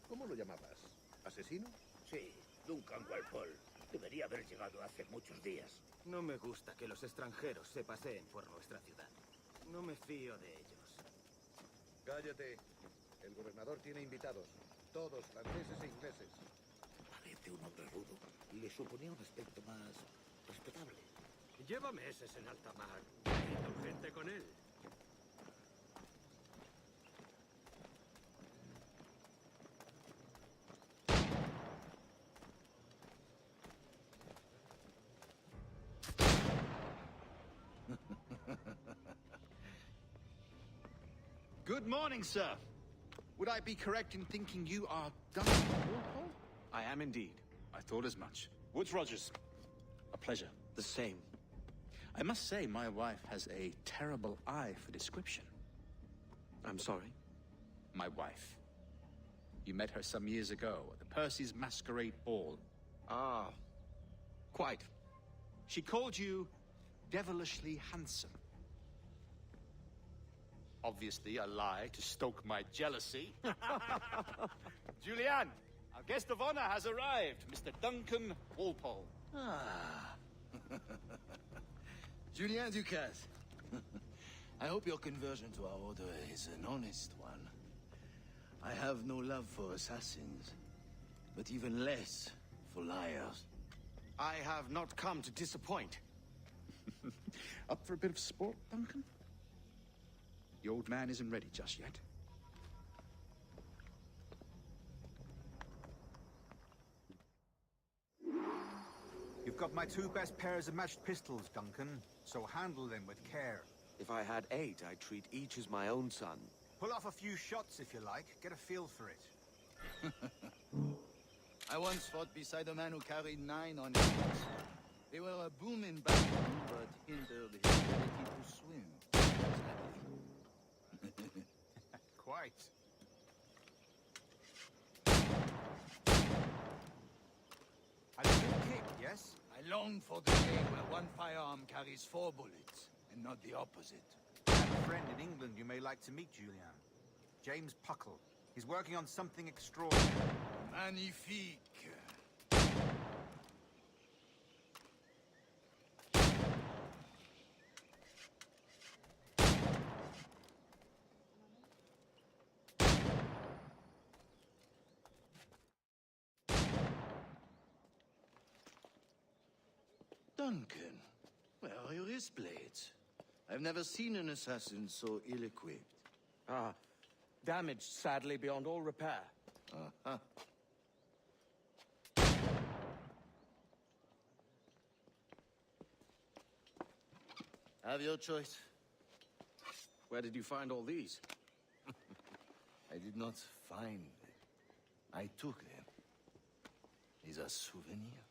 ¿Cómo lo llamabas? ¿Asesino? Sí, Duncan Walpole. Debería haber llegado hace muchos días. No me gusta que los extranjeros se paseen por nuestra ciudad. No me fío de ellos. Cállate. El gobernador tiene invitados. Todos franceses e ingleses. Parece un hombre rudo y le suponía un aspecto más respetable. Lleva meses en alta mar. Necesito gente con él. Good morning, sir. Would I be correct in thinking you are Duncan Walpole? I am indeed. I thought as much. Woods Rogers. A pleasure. The same. I must say, my wife has a terrible eye for description. I'm sorry? My wife. You met her some years ago at the Percy's Masquerade Ball. Ah, quite. She called you devilishly handsome. Obviously a lie to stoke my jealousy. Julianne, our guest of honor has arrived, Mr. Duncan Walpole. Ah. Julien Ducasse. I hope your conversion to our order is an honest one. I have no love for assassins, but even less for liars. I have not come to disappoint. Up for a bit of sport, Duncan? The old man isn't ready just yet. You've got my two best pairs of matched pistols, Duncan, so handle them with care. If I had 8, I'd treat each as my own son. Pull off a few shots if you like. Get a feel for it. I once fought beside a man who carried 9 on his backs. They were a boom in battle, but hindered his ability to swim. Quite. A good kick, yes? I long for the day where one firearm carries 4 bullets, and not the opposite. I have a friend in England you may like to meet, Julian. James Puckle. He's working on something extraordinary. Magnifique. Duncan, where are your wrist blades? I've never seen an assassin so ill-equipped. Ah, damaged sadly beyond all repair. Uh-huh. Have your choice. Where did you find all these? I did not find them. I took them. Is a souvenir.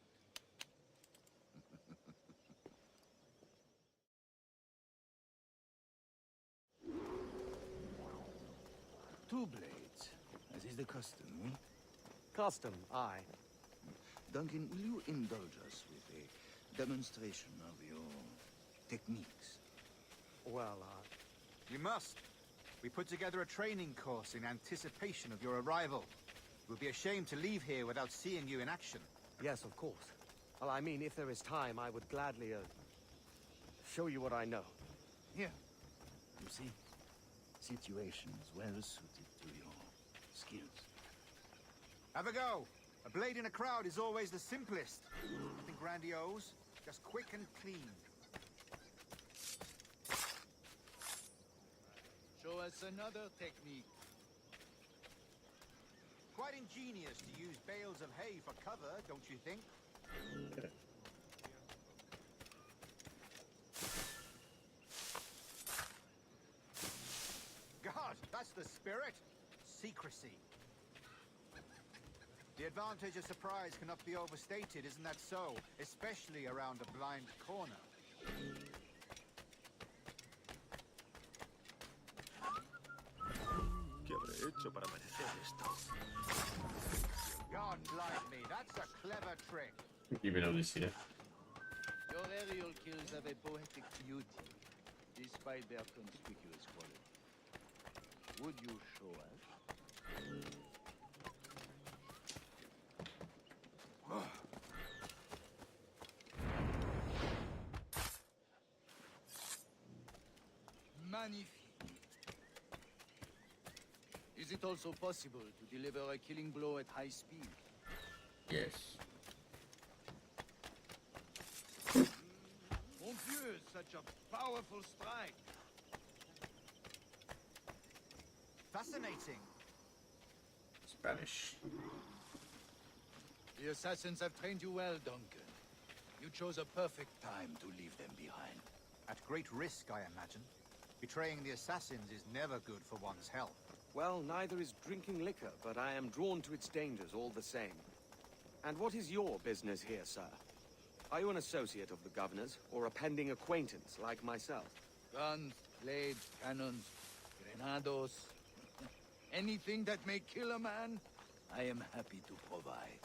Two blades, as is the custom, Custom, aye. Duncan, will you indulge us with a demonstration of your techniques? Well, We must. We put together a training course in anticipation of your arrival. We'll be ashamed to leave here without seeing you in action. yes, of course. Well, I mean, if there is time, I would gladly, show you what I know. Here. You see? Situations well suited to your skills. Have a go. A blade in a crowd is always the simplest. Nothing grandiose, just quick and clean. Show us another technique. Quite ingenious to use bales of hay for cover, don't you think? God, that's the spirit. Secrecy. The advantage of surprise cannot be overstated, isn't that so? Especially around a blind corner. ¿Qué habré hecho para merecer esto? God blind me, that's a clever trick. Keeping up this here. Your aerial kills have a poetic beauty, despite their conspicuous quality. Would you show us? Magnifique. Is it also possible to deliver a killing blow at high speed? Yes. Mon Dieu, such a powerful strike. Fascinating. Spanish. The assassins have trained you well, Duncan. You chose a perfect time to leave them behind. At great risk, I imagine. Betraying the assassins is never good for one's health. Well, neither is drinking liquor, but I am drawn to its dangers all the same. And what is your business here, sir? Are you an associate of the governor's, or a pending acquaintance like myself? Guns, blades, cannons, grenados. Anything that may kill a man, I am happy to provide.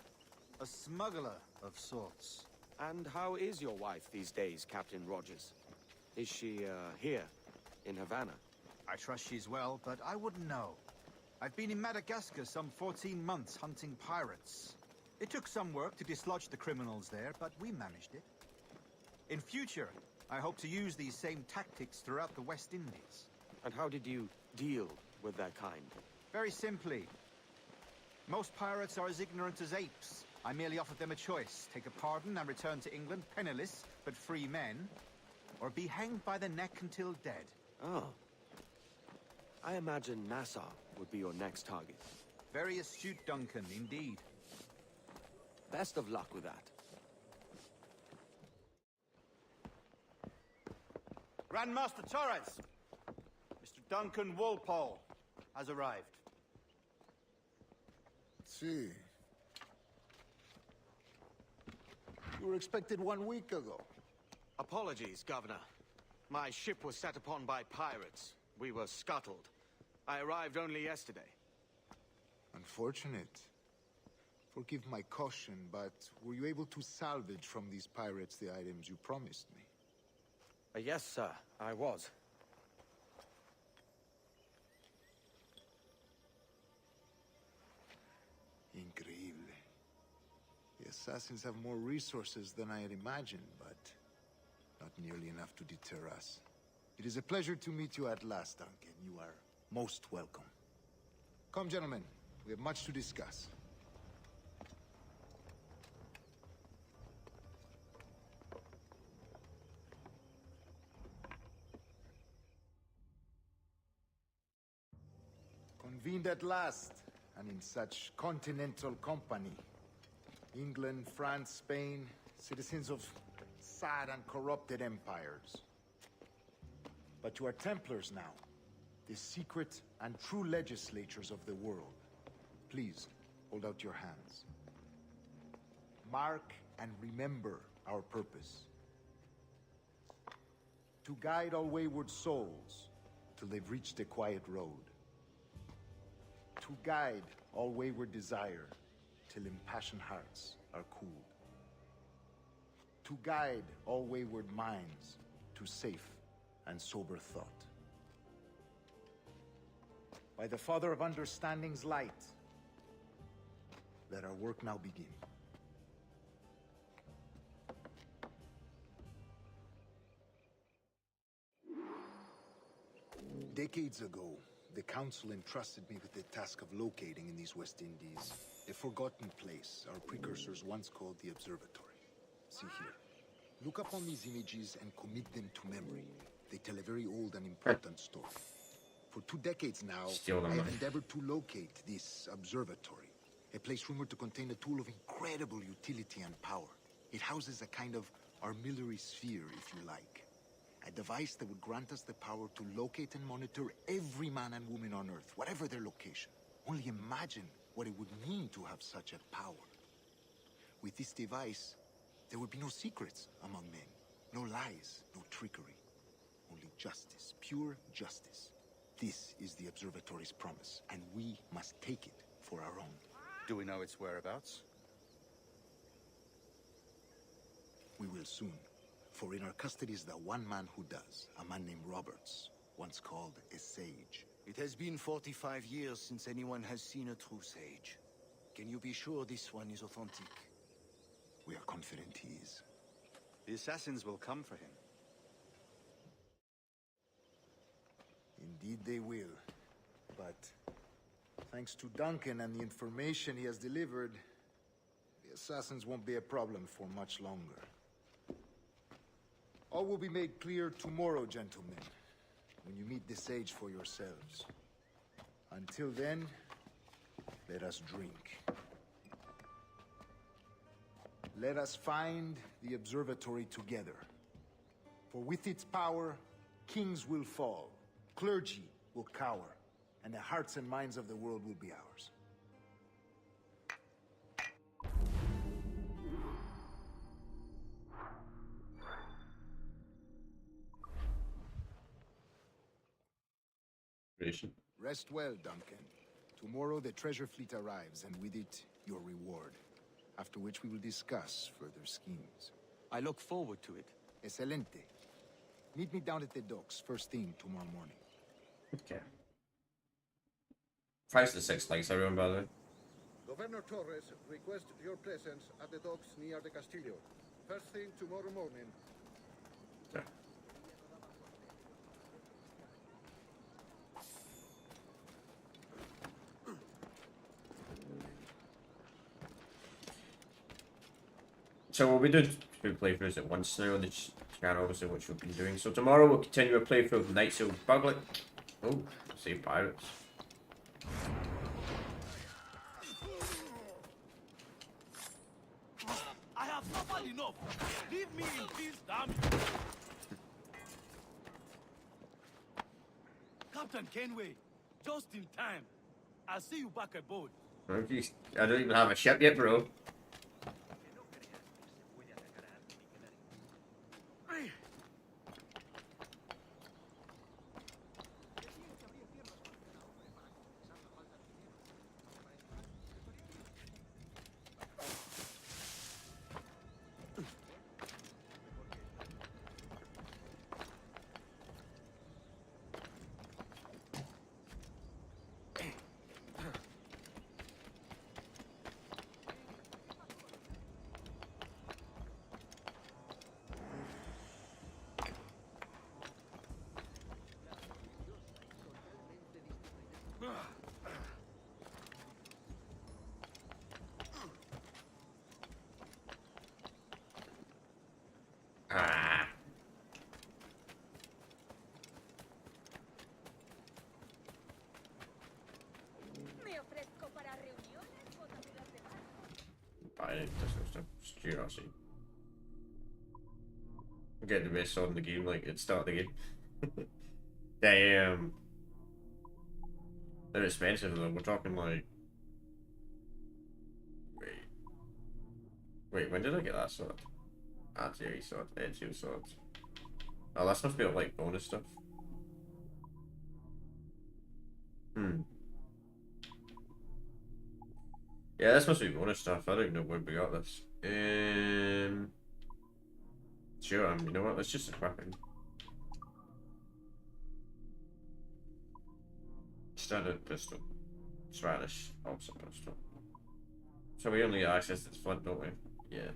A smuggler of sorts. And how is your wife these days, Captain Rogers? Is she, here, in Havana? I trust she's well, but I wouldn't know. I've been in Madagascar some 14 months hunting pirates. It took some work to dislodge the criminals there, but we managed it. In future, I hope to use these same tactics throughout the West Indies. And how did you deal with their kind? Very simply. Most pirates are as ignorant as apes. I merely offered them a choice. Take a pardon and return to England penniless, but free men, or be hanged by the neck until dead. Oh. I imagine Nassau would be your next target. Very astute, Duncan, indeed. Best of luck with that. Grandmaster Torres! Mr. Duncan Walpole has arrived. See. You were expected 1 week ago. Apologies, Governor. My ship was set upon by pirates. We were scuttled. I arrived only yesterday. Unfortunate. Forgive my caution, but were you able to salvage from these pirates the items you promised me? Yes, sir, I was. Increíble. The assassins have more resources than I had imagined, but not nearly enough to deter us. It is a pleasure to meet you at last, Duncan. You are most welcome. Come, gentlemen. We have much to discuss. Convened at last, and in such continental company. England, France, Spain, citizens of sad and corrupted empires. But you are Templars now, the secret and true legislators of the world. Please, hold out your hands. Mark and remember our purpose. To guide all wayward souls till they've reached a quiet road. To guide all wayward desire till impassioned hearts are cooled. To to guide all wayward minds to safe and sober thought. By the Father of Understanding's light, let our work now begin. Decades ago, the Council entrusted me with the task of locating in these West Indies a forgotten place our precursors once called the Observatory. See here. Look upon these images and commit them to memory. They tell a very old and important story. For 2 decades now, I have endeavored to locate this observatory, a place rumored to contain a tool of incredible utility and power. It houses a kind of armillary sphere, if you like. A device that would grant us the power to locate and monitor every man and woman on Earth, whatever their location. Only imagine what it would mean to have such a power. With this device, there would be no secrets among men, no lies, no trickery. Only justice, pure justice. This is the Observatory's promise, and we must take it for our own. Do we know its whereabouts? We will soon. For in our custody is the one man who does, a man named Roberts, once called a sage. It has been 45 years since anyone has seen a true sage. Can you be sure this one is authentic? We are confident he is. The assassins will come for him. Indeed they will. But thanks to Duncan and the information he has delivered, the assassins won't be a problem for much longer. All will be made clear tomorrow, gentlemen, when you meet the sage for yourselves. Until then, let us drink. Let us find the observatory together. For with its power, kings will fall, clergy will cower, and the hearts and minds of the world will be ours. Rest well, Duncan. Tomorrow the treasure fleet arrives, and with it, your reward. After which we will discuss further schemes. I look forward to it. Excelente. Meet me down at the docks first thing tomorrow morning. Okay. Price the 6 likes, everyone, by the way. Governor Torres requests your presence at the docks near the Castillo. First thing tomorrow morning. Okay. So we'll be doing 2 playthroughs at once now on the channel, obviously, which we've been doing. So tomorrow we'll continue a playthrough of Knights of Republic. Oh, save pirates. I have suffered enough. Leave me in peace, damn you. Captain Kenway, just in time. I'll see you back aboard. Okay, I don't even have a ship yet, bro. Just curiosity. I'm getting the best sword in the game, like at the start of the game. They're expensive though. We're talking like. Wait, when did I get that sword? Artillery sword, Ezio sword. Oh, that's must be like bonus stuff. Yeah, this must be bonus stuff. I don't even know where we got this. Sure, you know what? Let's just equip him. Standard pistol. Spanish, also pistol. So we only get access to this flint, don't we? Yeah.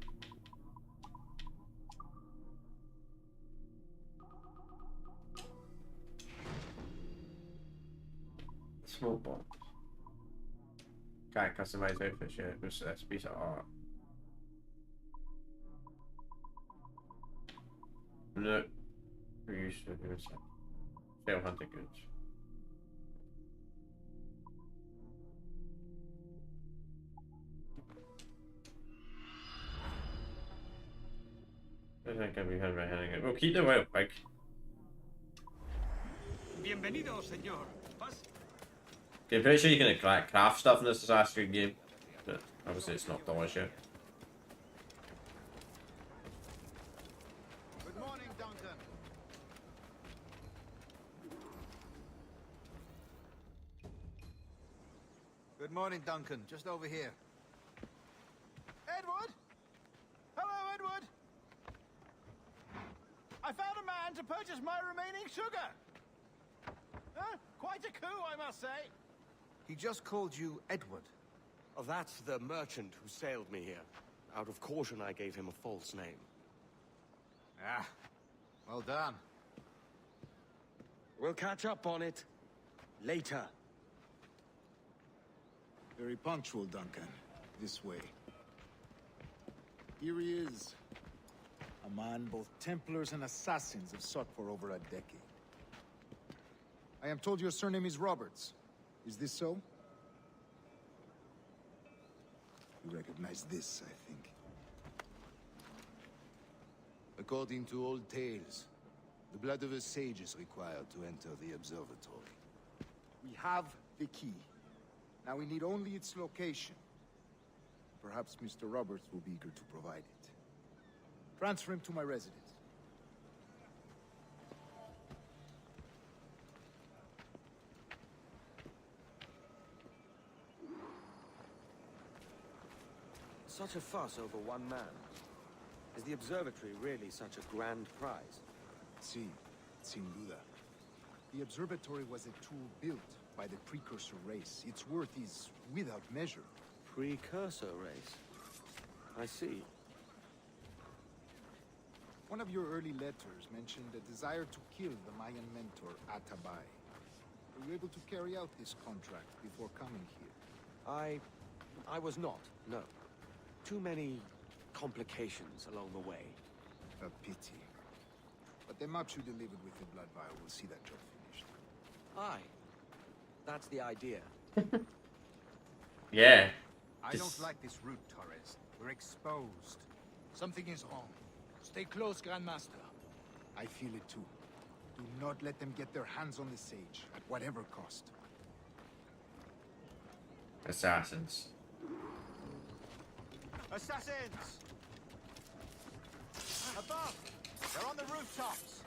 Smoke bomb. Can't customize outfits yet. What's this piece of art? No. We used to do this. Fail hunting goods. I think I'll be hand by handing it. We'll keep the wild pig. Bienvenido, señor. Okay, I'm pretty sure you can craft stuff in this Assassin's Creed game, but obviously it's not done yet. Good morning, Duncan. Good morning, Duncan. Just over here. Edward? Hello, Edward. I found a man to purchase my remaining sugar. Quite a coup, I must say. He just called you Edward. Oh, that's the merchant who sailed me here. Out of caution, I gave him a false name. Ah, well done. We'll catch up on it later. Very punctual, Duncan. This way. Here he is. A man both Templars and Assassins have sought for over a decade. I am told your surname is Roberts. Is this so? You recognize this, I think. According to old tales, the blood of a sage is required to enter the observatory. We have the key. Now we need only its location. Perhaps Mr. Roberts will be eager to provide it. Transfer him to my residence. Such a fuss over one man. Is the observatory really such a grand prize? Sí, sin duda. The observatory was a tool built by the Precursor race. Its worth is without measure. Precursor race? I see. One of your early letters mentioned a desire to kill the Mayan mentor, Atabay. Were you able to carry out this contract before coming here? I was not, no. Too many complications along the way. A pity. But the maps you delivered with the blood vial will see that job finished. Aye. That's the idea. Yeah. I don't like this route, Torres. We're exposed. Something is wrong. Stay close, Grandmaster. I feel it too. Do not let them get their hands on the sage, at whatever cost. Assassins. Assassins! Above! They're on the rooftops!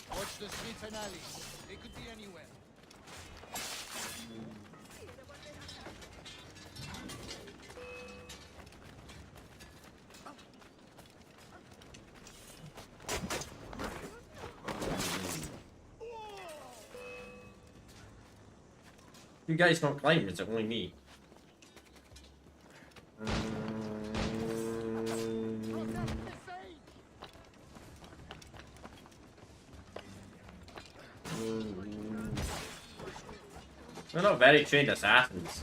Watch the streets and alleys. They could be anywhere. You guys not climb, it's only me. They're not very trained assassins.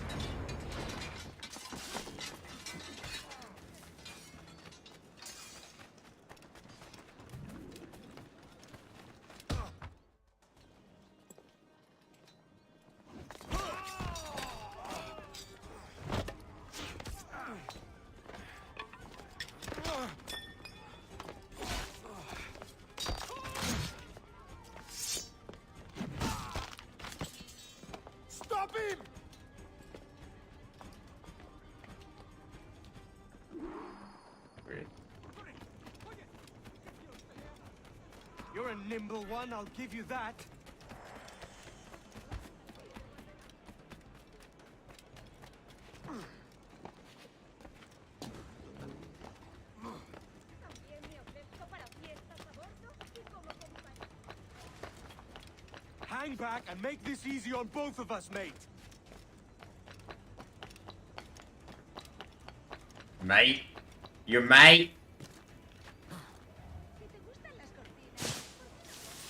Stop him! Great. You're a nimble one, I'll give you that. hang back and make this easy on both of us, mate. Mate. You mate.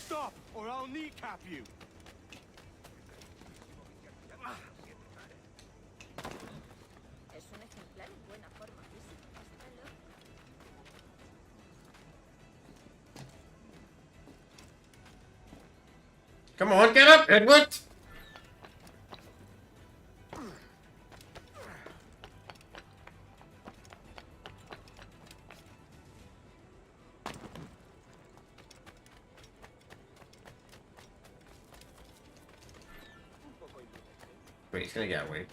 Stop, or I'll kneecap you. Es un ejemplar en buena forma física. Está loco. Come on, get up, Edward! Wait, he's gonna get away.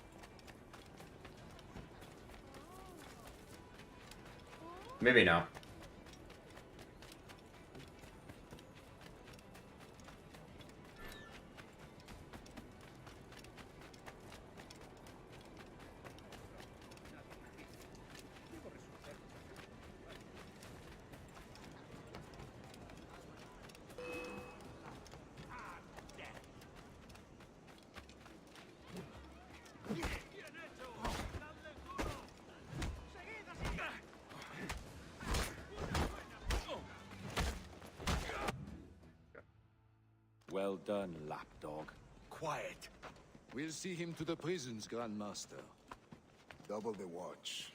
Maybe not. Well done, lapdog. Quiet. We'll see him to the prisons, Grandmaster. Double the watch.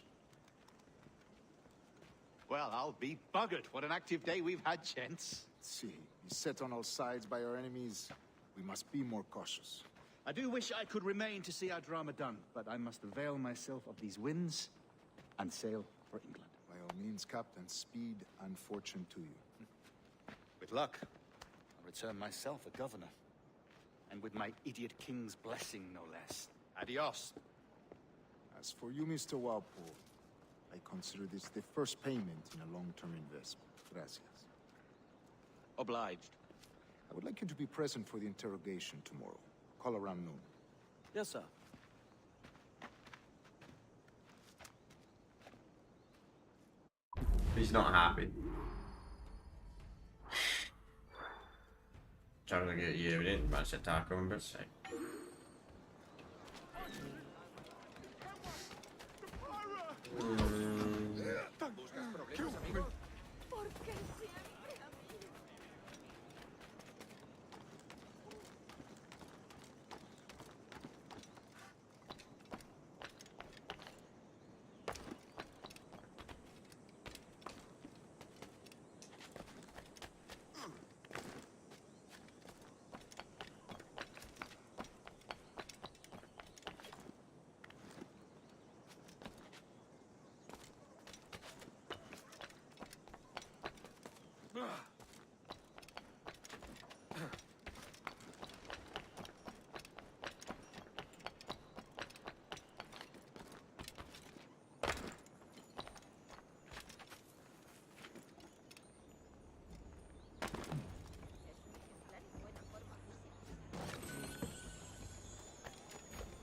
Well, I'll be buggered. What an active day we've had, gents. See, he's set on all sides by our enemies. We must be more cautious. I do wish I could remain to see our drama done, but I must avail myself of these winds and sail for England. By all means, Captain, speed and fortune to you. With luck, I'll return myself a governor. And with my idiot king's blessing, no less. Adios. As for you, Mr. Walpole, I consider this the first payment in a long-term investment. Gracias. Obliged. I would like you to be present for the interrogation tomorrow. Call around noon. Yes, sir. He's not happy. Trying to get you, we didn't manage to tackle him, but say.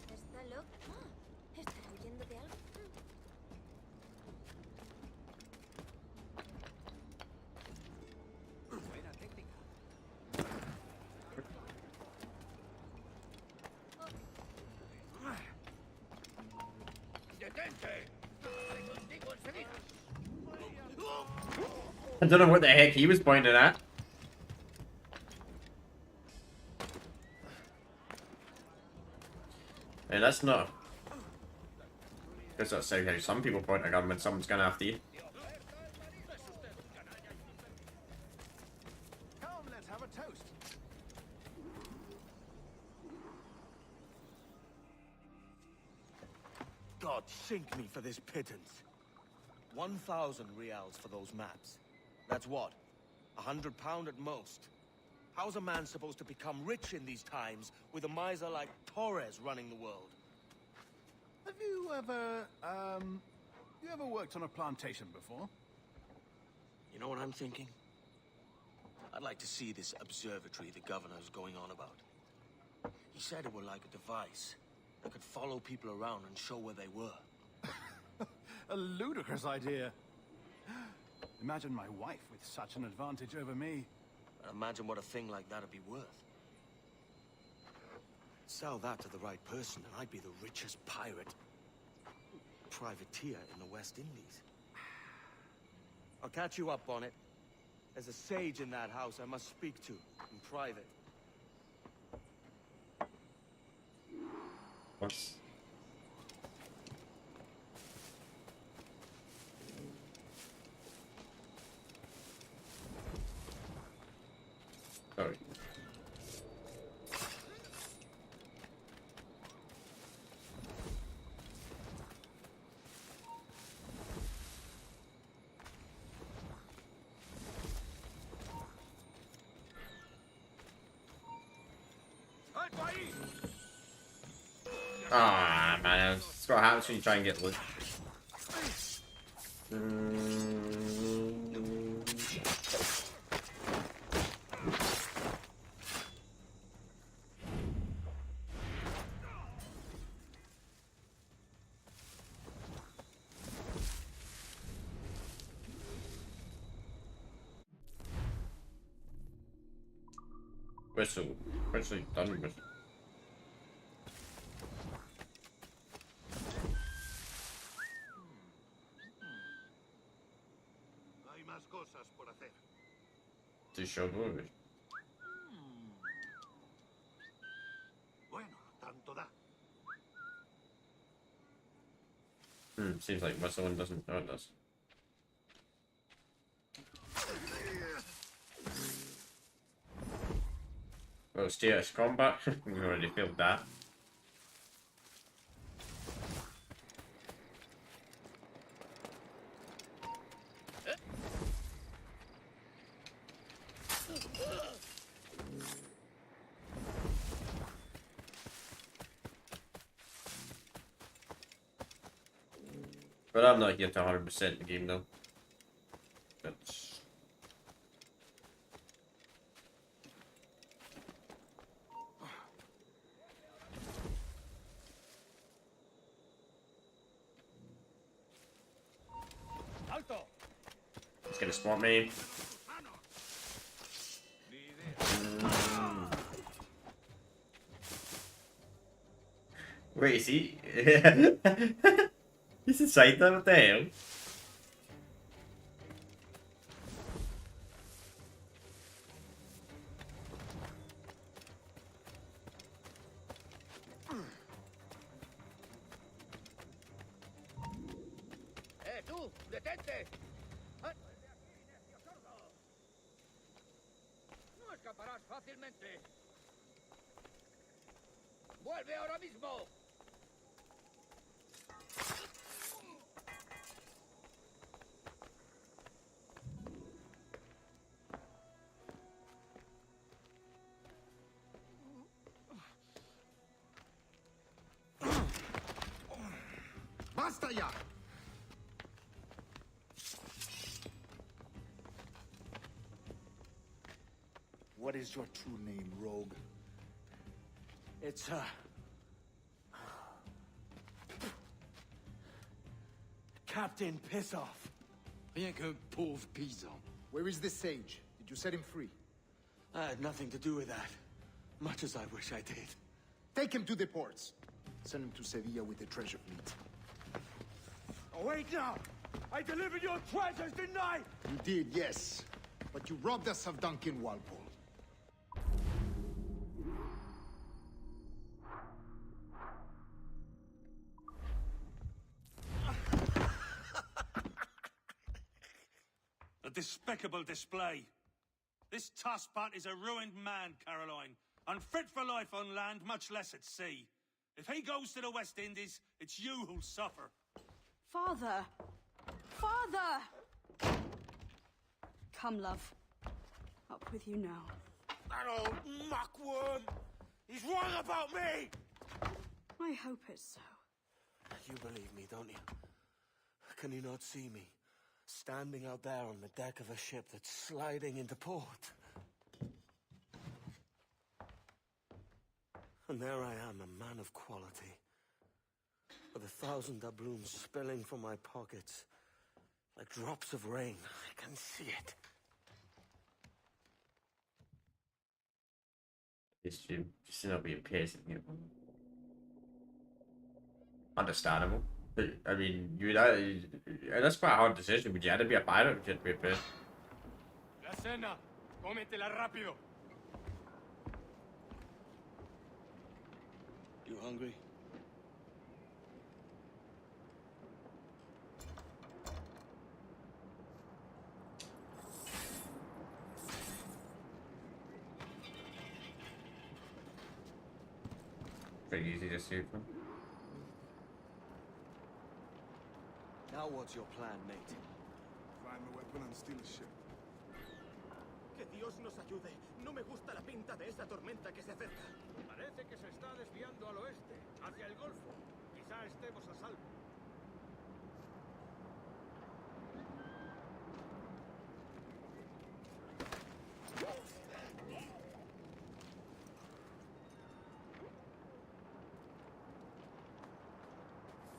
¿Está loco? ¿Estará huyendo de algo? Buena técnica. ¡Detente! ¡Estaré contigo enseguida! I don't know what the heck he was pointing at. Hey, that's not. Guess that's how some people point a gun when someone's gonna after you. Come, let's have a toast. God sink me for this pittance. 1,000 reals for those maps. That's what? £100 at most. How's a man supposed to become rich in these times with a miser like Torres running the world? Have you ever worked on a plantation before? You know what I'm thinking? I'd like to see this observatory the governor's going on about. He said it were like a device that could follow people around and show where they were. A ludicrous idea. Imagine my wife with such an advantage over me. Imagine what a thing like that'd be worth. Sell that to the right person, and I'd be the richest privateer in the West Indies. I'll catch you up on it. There's a sage in that house I must speak to in private. What? Sorry. Ah, man, that's what happens when you try and get loot. Whistle. Whistle done with. Hay más cosas por hacer. To show movie. Bueno, tanto da. Seems like whistling doesn't. Oh, it does. Well, status combat. We already filled that. But I'm not yet to 100% the game though. That's... It's gonna spot me. Wait, is he? He's inside there, what the hell? Tú! ¡Detente! No escaparás fácilmente. ¡Vuelve ahora mismo! ¡Basta ya! What is your true name, rogue? It's, Captain Pissoff. Rien qu'un pauvre paysan. Where is the sage? Did you set him free? I had nothing to do with that. Much as I wish I did. Take him to the ports. Send him to Sevilla with the treasure fleet. Oh, wait now! I delivered your treasures, didn't I? You did, yes. But you robbed us of Duncan Walpole. A despicable display. This Tosspot is a ruined man, Caroline. Unfit for life on land, much less at sea. If he goes to the West Indies, it's you who'll suffer. Father! Father! Come, love. Up with you now. That old muckworm! He's wrong about me! I hope it's so. You believe me, don't you? Can you not see me? Standing out there on the deck of a ship that's sliding into port. And there I am, a man of quality. With 1,000 doubloons spilling from my pockets. Like drops of rain. I can see it. Just not being pissed. You know. Understandable. But, I mean, that's quite a hard decision. Would you rather be a pirate or would you rather be a priest? La cena. Cómetela rápido. You hungry? Pretty easy to see from. Now what's your plan, mate? Find a weapon and steal a ship. Que Dios nos ayude. No me gusta la pinta de esa tormenta que se acerca. Parece que se está desviando al oeste, hacia el Golfo. Quizá estemos a salvo.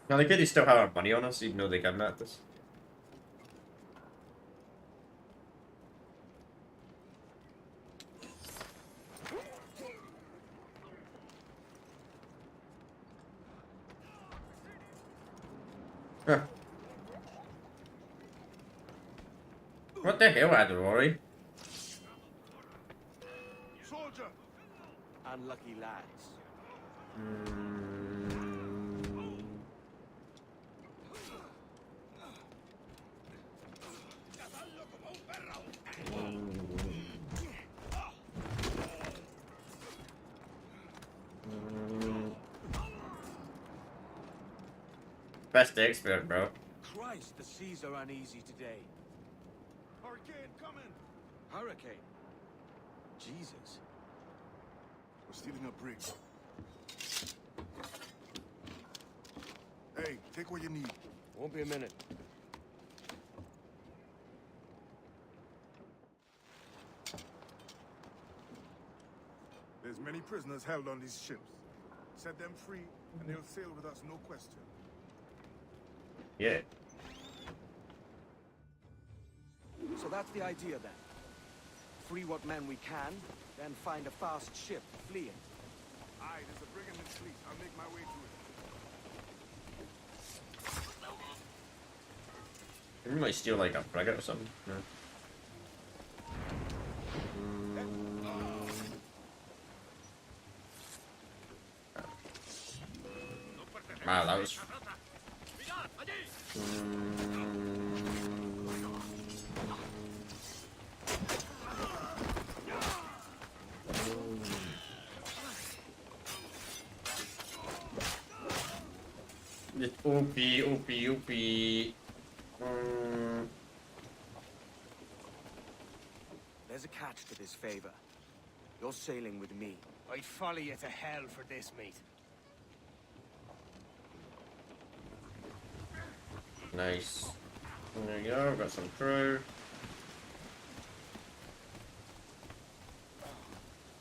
Now the kiddies still have our money on us, even though they kidnapped us. Huh. What the hell, Rory? Soldier! Unlucky lads. Best expert, bro. Christ, the seas are uneasy today. Hurricane coming! Hurricane? Jesus. We're stealing a brig. Hey, take what you need. Won't be a minute. There's many prisoners held on these ships. Set them free, and they'll sail with us, no question. Yeah. So that's the idea then. Free what men we can, then find a fast ship fleeing. Aye, there's a brig in this fleet. I'll make my way to it. We might steal like a frigate or something. No. Wow, that was. OP. There's a catch to this favor. You're sailing with me. I'd follow you to hell for this, mate. Nice. There you go, got some crew.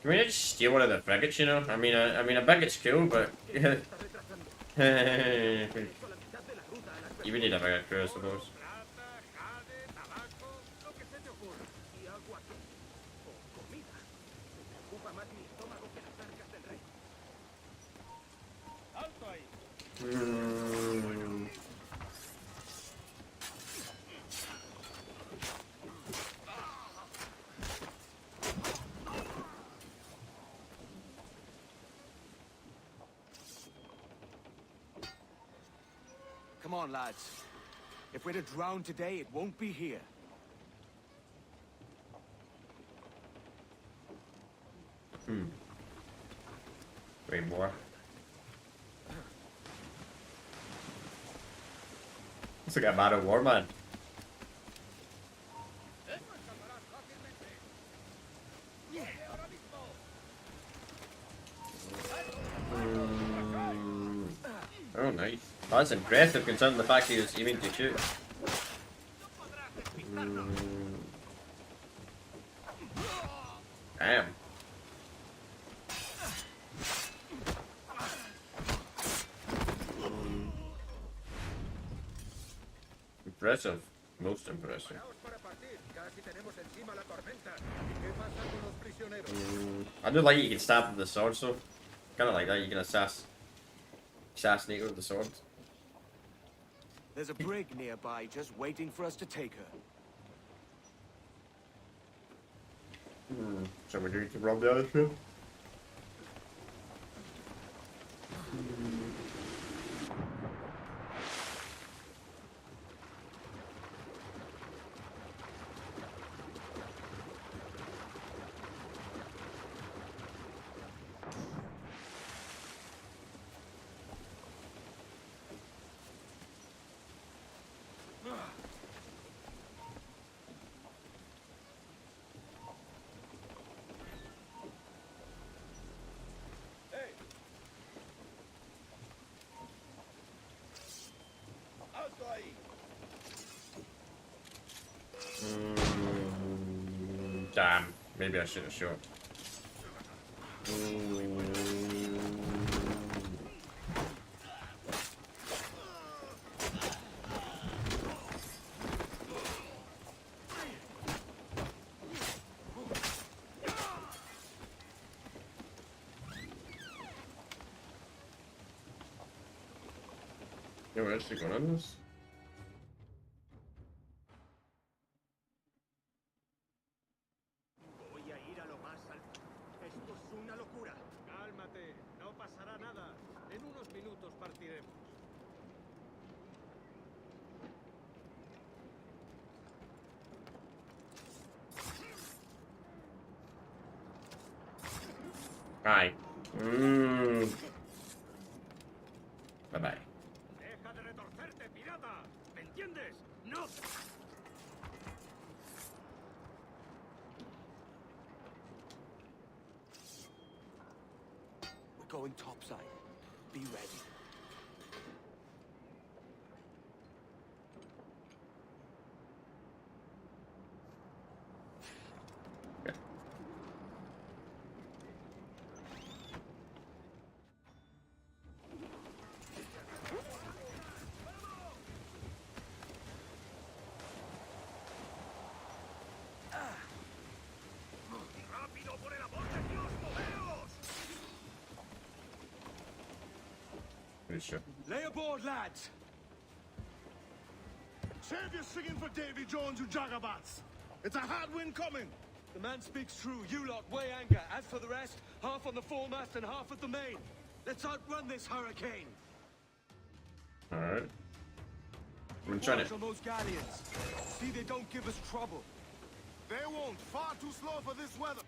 Can we just steal one of the frigates, you know? I mean, a frigate's cool, but... You would need a frigate crew, I suppose. Come on, lads. If we're to drown today, it won't be here. Wait, more. Looks like a man of war, man. Oh, nice. That's impressive considering the fact he was aiming to shoot. Damn. Impressive. Most impressive. I do like you can stab with the sword, so kind of like that. You can assassinate with the sword. There's a brig nearby just waiting for us to take her. So we need to rob the other ship. Damn, maybe I should have shot. Yo, we're actually going on this? Bye. Bye-bye. Deja de retorcerte, pirata. ¿Me entiendes? No. We're going topside. Be ready. Sure. Lay aboard, lads! Save your singing for Davy Jones, you jagabats! It's a hard wind coming! The man speaks true. You lot weigh anchor. As for the rest, half on the foremast and half at the main. Let's outrun this hurricane. Alright. I'm trying to... Watch on those galleons. See they don't give us trouble. They won't. Far too slow for this weather.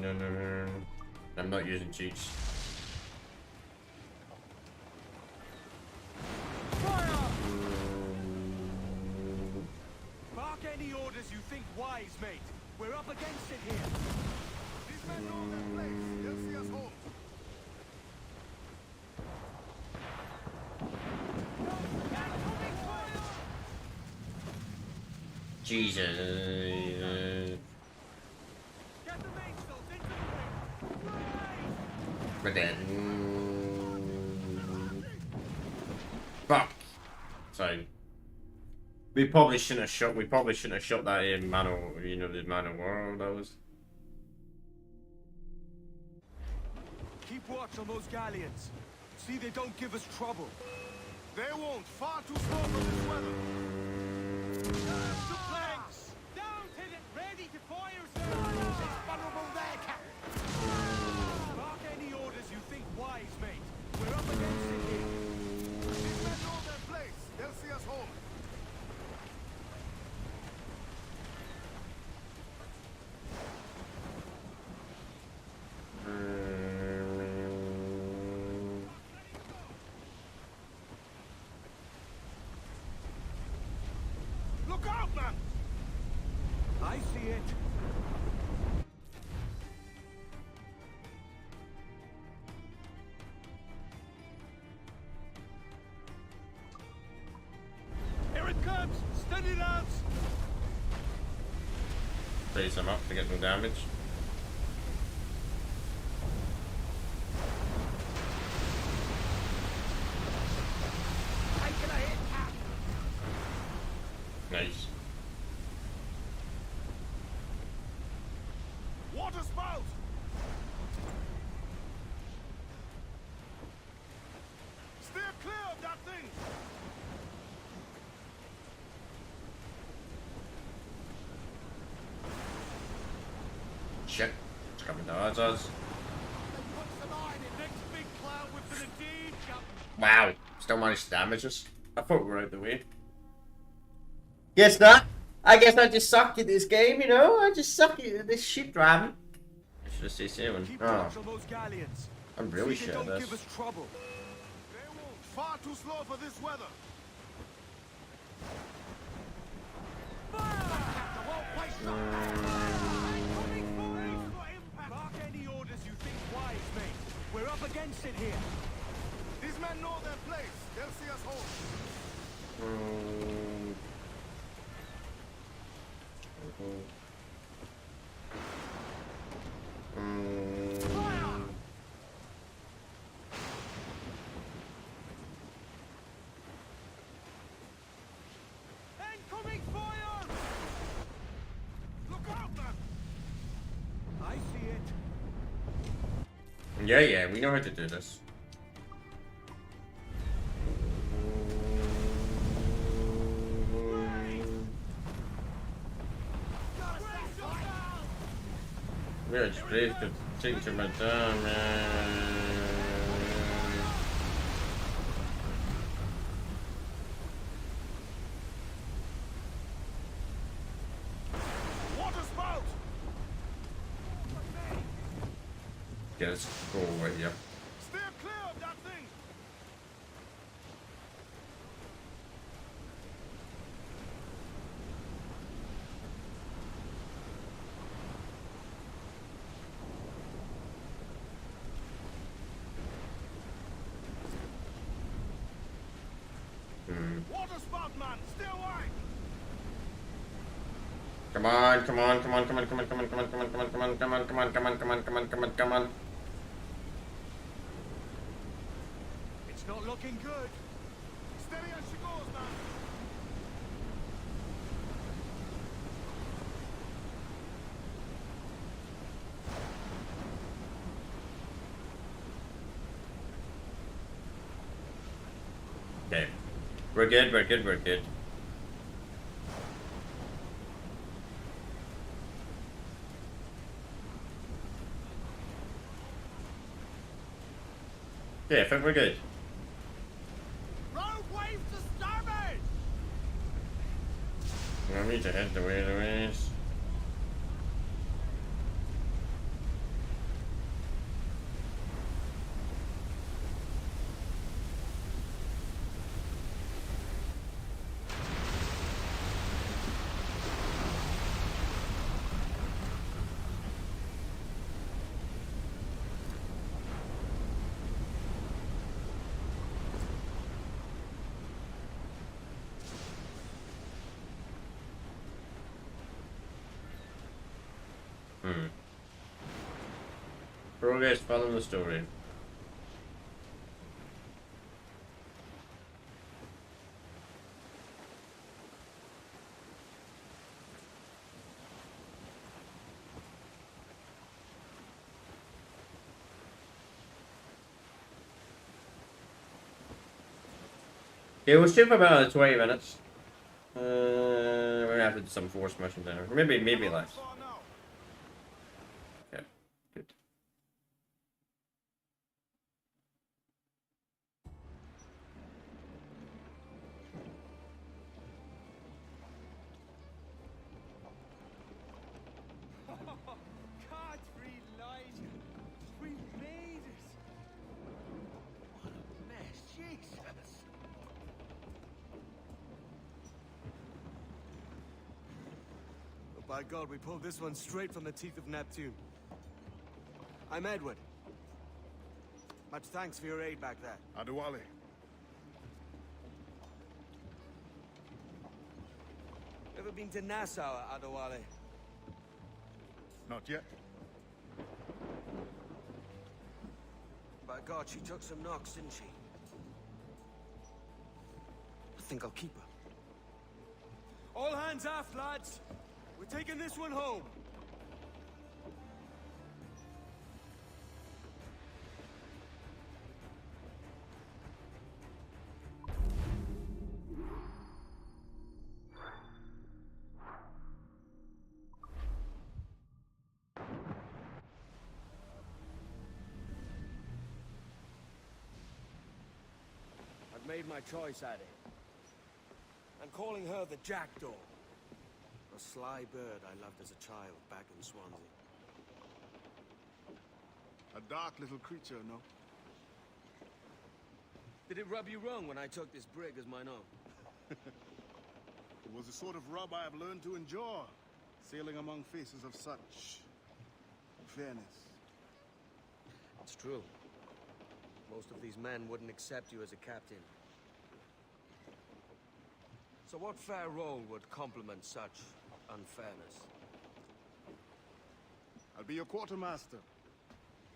No. I'm not using cheats. Bark any orders you think wise, mate. We're up against it here. These men know their place. They'll see us home. Jesus. But then... Fuck. So... We probably shouldn't have shot that in Man of, you know, the Man of War that was. Keep watch on those galleons. See they don't give us trouble. They won't. Far too slow for this weather. The planks! Down, Tenant! Ready to fire, sir! It's vulnerable there, Captain! Bark any orders you think wise, mate. We're up against it here. These men know their place. They'll see us home. Look out, man! I see it. Here it comes! Steady, lads! Raise them up to get no damage. shit. It's coming towards us. Wow. Still managed to damage us. I thought we were out the way. Guess not. I guess I just suck at this game, you know? I just suck at this shit driving. I should have stayed sailing. Oh. I'm really shit at this. Far too slow for this weather. Mark any orders you think wise, mate. We're up against it here. These men know their place. They'll see us home. Incoming fire! Look out, man! I see it. Yeah, we know how to do this. Yeah, it's great to take to my time, man. Water spout! Yeah, let's go away, yeah. Steer clear of that thing! Water spout, man! Stay away! Come on, come on, come on, come on, come on, come on, come on, come on, come on, come on, come on, come on, come on, come on, come on, come on, come on. It's not looking good. Steady as she goes, man! Okay. We're good, we're good, we're good. Yeah, I think we're good. Road wave to starboard! I need to head the way it is. Progress following the story. Yeah, we'll shoot for about 20 minutes. We're gonna have to do some force missions there. Maybe less. Okay, good. Godfrey Elijah! We made it! What a mess, Jesus! Oh, by God, we pulled this one straight from the teeth of Neptune. I'm Edward. Much thanks for your aid back there. Adewale. Ever been to Nassau, Adewale? Not yet. By God, she took some knocks, didn't she? I think I'll keep her. All hands aft, lads! We're taking this one home! made my choice, Addy. I'm calling her the Jackdaw. A sly bird I loved as a child back in Swansea. A dark little creature, no? Did it rub you wrong when I took this brig as mine own? It was the sort of rub I have learned to endure, sailing among faces of such fairness. It's true. Most of these men wouldn't accept you as a captain. So what fair role would complement such unfairness? I'll be your quartermaster.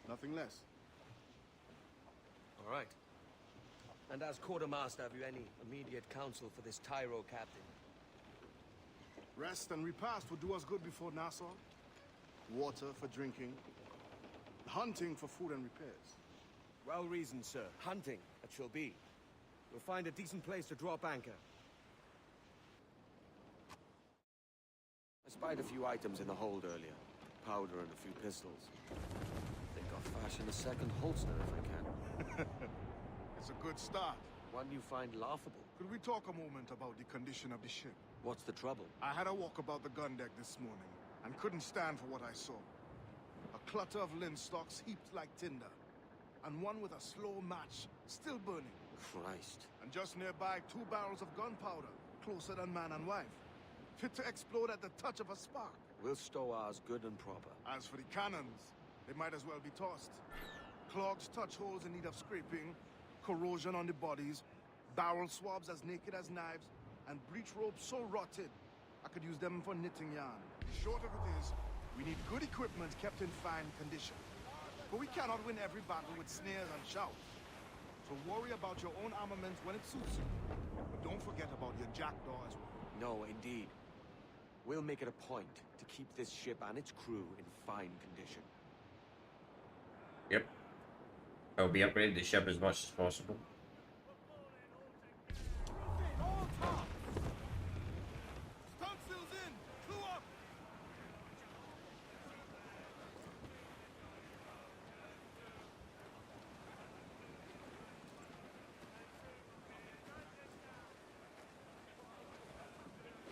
Nothing less. All right. And as quartermaster, have you any immediate counsel for this Tyro captain? Rest and repast would do us good before Nassau. Water for drinking. Hunting for food and repairs. Well reasoned, sir. Hunting, it shall be. We'll find a decent place to drop anchor. I spied a few items in the hold earlier. Powder and a few pistols. Think I'll fashion a second holster if I can. It's a good start. One you find laughable. Could we talk a moment about the condition of the ship? What's the trouble? I had a walk about the gun deck this morning, and couldn't stand for what I saw. A clutter of linstocks heaped like tinder, and one with a slow match, still burning. Christ. And just nearby, 2 barrels of gunpowder, closer than man and wife. Fit to explode at the touch of a spark. We'll stow ours good and proper. As for the cannons, they might as well be tossed. Clogs, touch holes in need of scraping, corrosion on the bodies, barrel swabs as naked as knives, and breech ropes so rotted, I could use them for knitting yarn. The short of it is, we need good equipment kept in fine condition. But we cannot win every battle with snares and shouts. So worry about your own armament when it suits you. But don't forget about your jackdaw as well. No, indeed. We'll make it a point to keep this ship and its crew in fine condition. Yep. I'll be upgrading the ship as much as possible.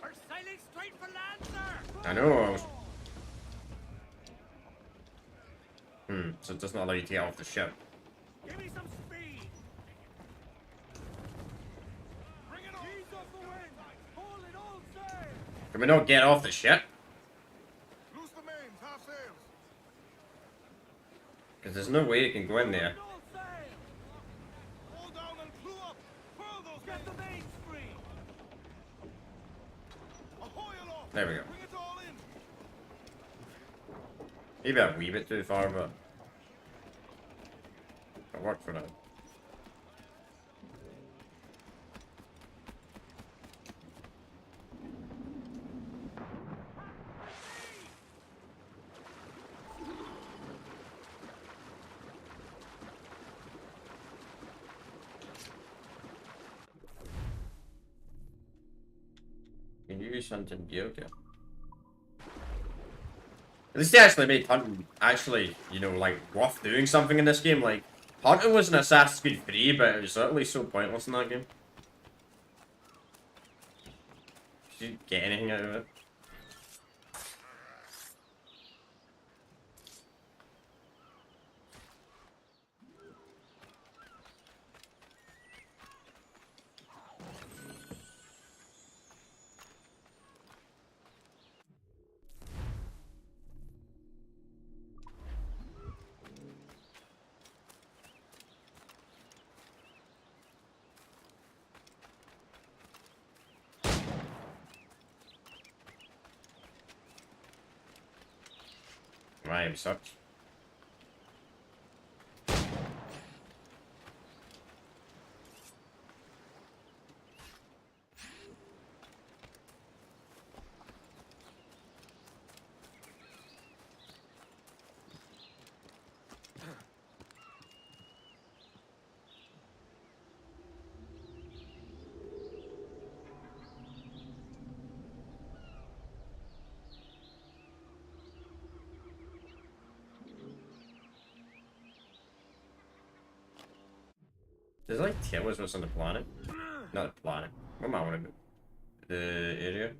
We're sailing straight for land, sir! I know. I was... So it does not allow you to get off the ship. Give me some speed! Bring it on! Ease off the wind! Hold it all sail! Can we not get off the ship? Loose the mains, half sails! Because there's no way you can go in there. Hold down and clew up! Furl those Get the mains free! Ahoy aloft! There we go. Bring it all in! Maybe a wee bit too far, but it'll work for now. Can you use hunting gear? Okay. At least they actually made hunting actually, you know, like worth doing something in this game. Like, hunting was in Assassin's Creed 3, but it was certainly so pointless in that game. Did you get anything out of it? Rhyme sucks. Does it like tell us what's on the planet? Not the planet. What am I want to do? The area?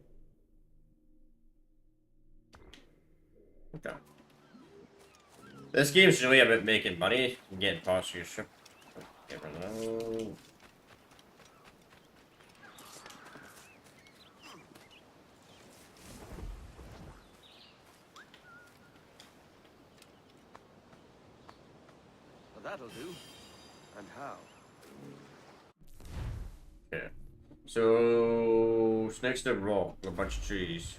Okay. This game's really about making money and getting parts of your ship. Never know. Well, that'll do. And how? Okay. So it's next to a rock with a bunch of trees.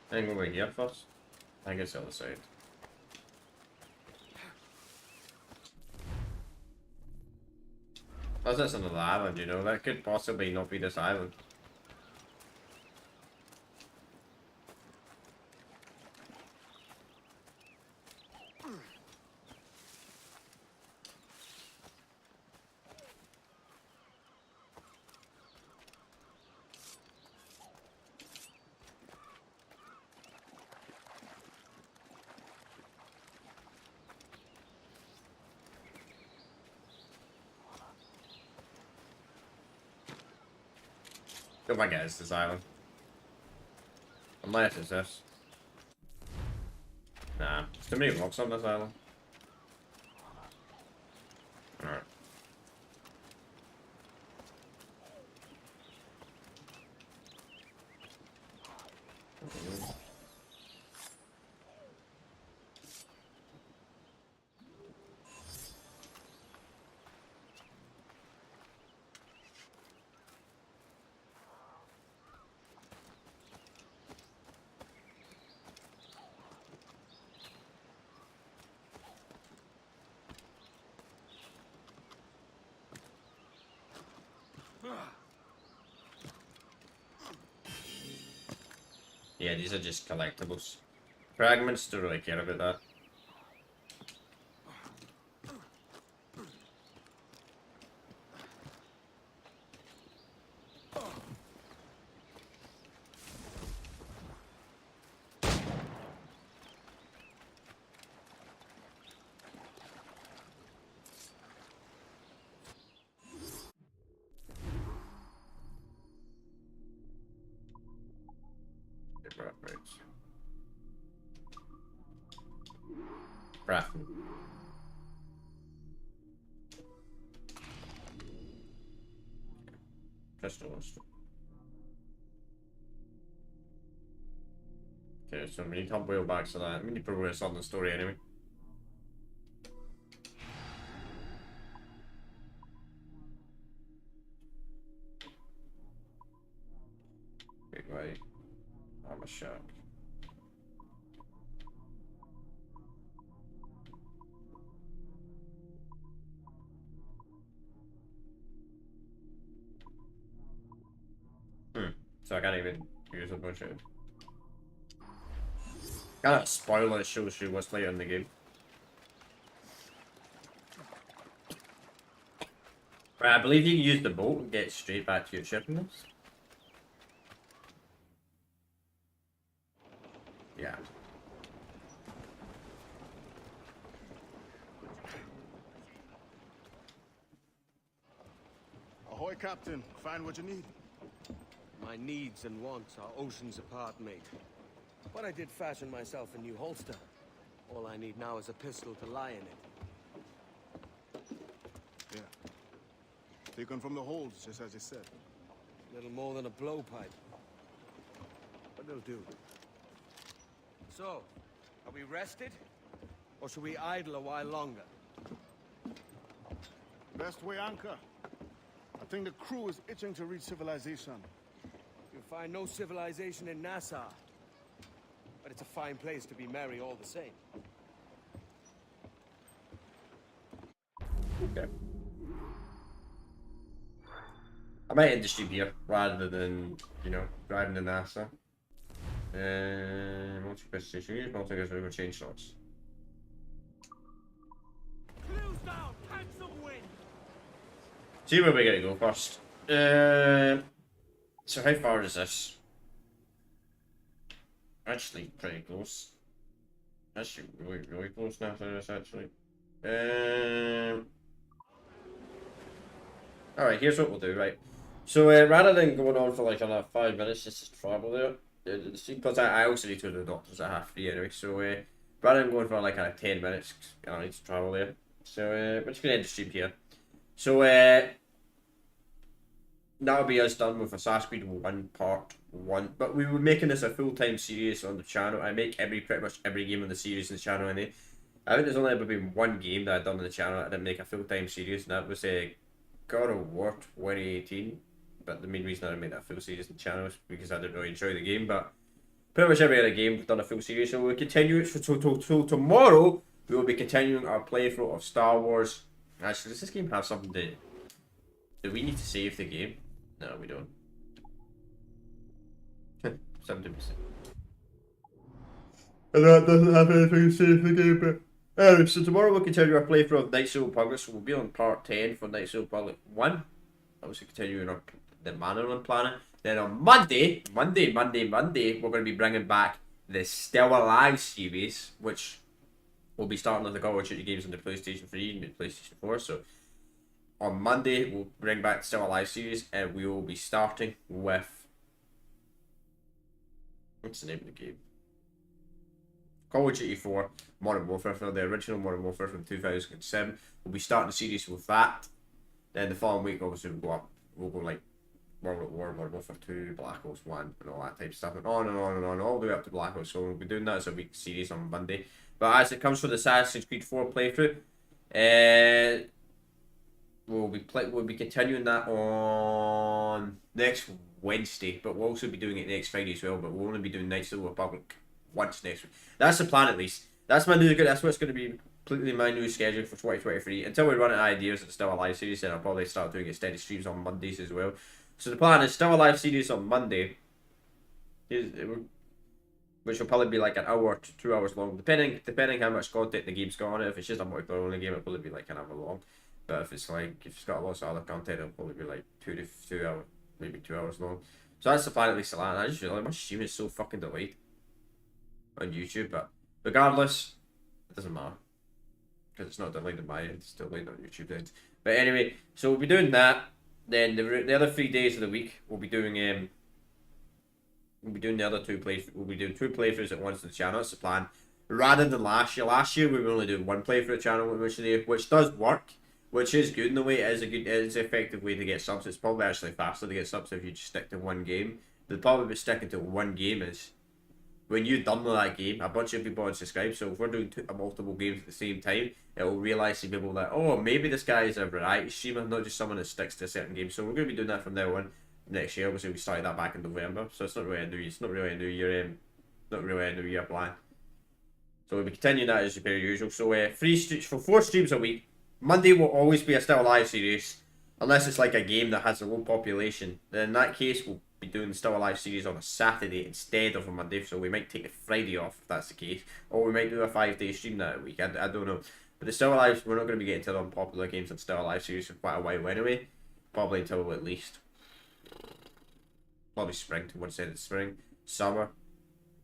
I think over here first. I guess the other side. Plus that's another island, you know, that could possibly not be this island. Oh my god, it's this island. Unless it's this. Nah, there's too many rocks on this island. Alright. Yeah, these are just collectibles. Fragments, don't really care about that. Crafting. Crystals. Okay, so we need to wheel back to that. We need to progress on the story anyway. Big way. I'm a shark. So I can't even use a bunch of kind of spoiler shows you what's later in the game. Right, I believe you can use the boat and get straight back to your ship in this. Yeah. Ahoy, Captain. Find what you need. My needs and wants are oceans apart, mate. But I did fashion myself a new holster. All I need now is a pistol to lie in it. Yeah. Taken from the holds, just as you said. Little more than a blowpipe. But it'll do. So, are we rested? Or should we idle a while longer? Best way anchor. I think the crew is itching to reach civilization. You'll find no civilization in Nassau. But it's a fine place to be merry all the same. Okay. I might end the stream here rather than, you know, driving to NASA. Multi-quest station, multi-quest river change slots. Clues down! Hands of wind! See where we're going to go first. So how far is this? Actually, pretty close. Actually, really close now to this, actually. Alright, here's what we'll do, right? So, rather than going on for like another 5 minutes just to travel there, because I also need to go to the doctors at 3:30 anyway, so rather than going for like 10 minutes, I need to travel there. So, we're just going to end the stream here. So, that'll be us done with Assassin's Creed 1 Part 1. But we were making this a full-time series on the channel. I make pretty much every game on the series on the channel, and I think there's only ever been one game that I've done on the channel that I didn't make a full-time series, and that was God of War 2018. But the main reason I didn't make that full series on the channel is because I didn't really enjoy the game. But pretty much every other game we've done a full series, so we'll continue it. So tomorrow we will be continuing our playthrough of Star Wars. Actually, does this game have something to... Do we need to save the game? No, we don't. 70%. And that doesn't have anything to save the game, but... Anyway, so tomorrow we'll continue our playthrough of Knights of the Republic, so we'll be on part 10 for Knights of the Republic 1. Obviously continuing the Mannerland Planet. Then on Monday, we're going to be bringing back the Still Alive series, which will be starting with the Call of Duty games on the PlayStation 3 and the PlayStation 4, so... On Monday, we'll bring back the Still Alive series, and we will be starting with... What's the name of the game? Call of Duty 4 Modern Warfare, for the original Modern Warfare from 2007. We'll be starting the series with that. Then the following week, obviously, we'll go like World at War, Modern Warfare 2, Black Ops 1, and all that type of stuff, and on and on and on, all the way up to Black Ops. So we'll be doing that as a week series on Monday. But as it comes for the Assassin's Creed 4 playthrough, we'll be continuing that on next Wednesday, but we'll also be doing it next Friday as well. But we'll only be doing Knights of the Republic once next week. That's the plan, at least. That's my new. That's what's going to be completely my new schedule for 2023. Until we run out of ideas at the Still Alive series, then I'll probably start doing extended streams on Mondays as well. So the plan is Still Alive series on Monday, which will probably be like an hour to 2 hours long, depending how much content the game's got on it. If it's just a multiplayer only game, it'll probably be like an hour long. But if it's got lots of other content, it'll probably be like 2 hours, maybe 2 hours long. So that's the plan, at least. I just realised my stream is so fucking delayed on YouTube, but regardless, it doesn't matter because it's not delayed on my end; it's delayed on YouTube end. But anyway, so we'll be doing that. Then the other 3 days of the week, we'll be doing the other two plays. We'll be doing 2 playthroughs at once on the channel. That's the plan. Rather than last year. Last year we were only doing 1 playthrough channel, which does work. Which is good in a way. It is an effective way to get subs. It's probably actually faster to get subs if you just stick to one game. The problem with sticking to one game is when you're done with that game, a bunch of people unsubscribe. So if we're doing multiple games at the same time, it will realise to people that, oh, maybe this guy is a variety streamer, not just someone that sticks to a certain game. So we're going to be doing that from now on next year. Obviously, we started that back in November, so it's not really a new year plan. So we'll be continuing that as per usual. So 4 streams a week. Monday will always be a Still Alive series, unless it's like a game that has a low population. Then in that case, we'll be doing the Still Alive series on a Saturday instead of a Monday, so we might take the Friday off if that's the case, or we might do a 5-day stream that week. I don't know. But the Still Alive, we're not going to be getting to the unpopular games on Still Alive series for quite a while anyway. Probably until at least probably spring, towards the end of spring, summer.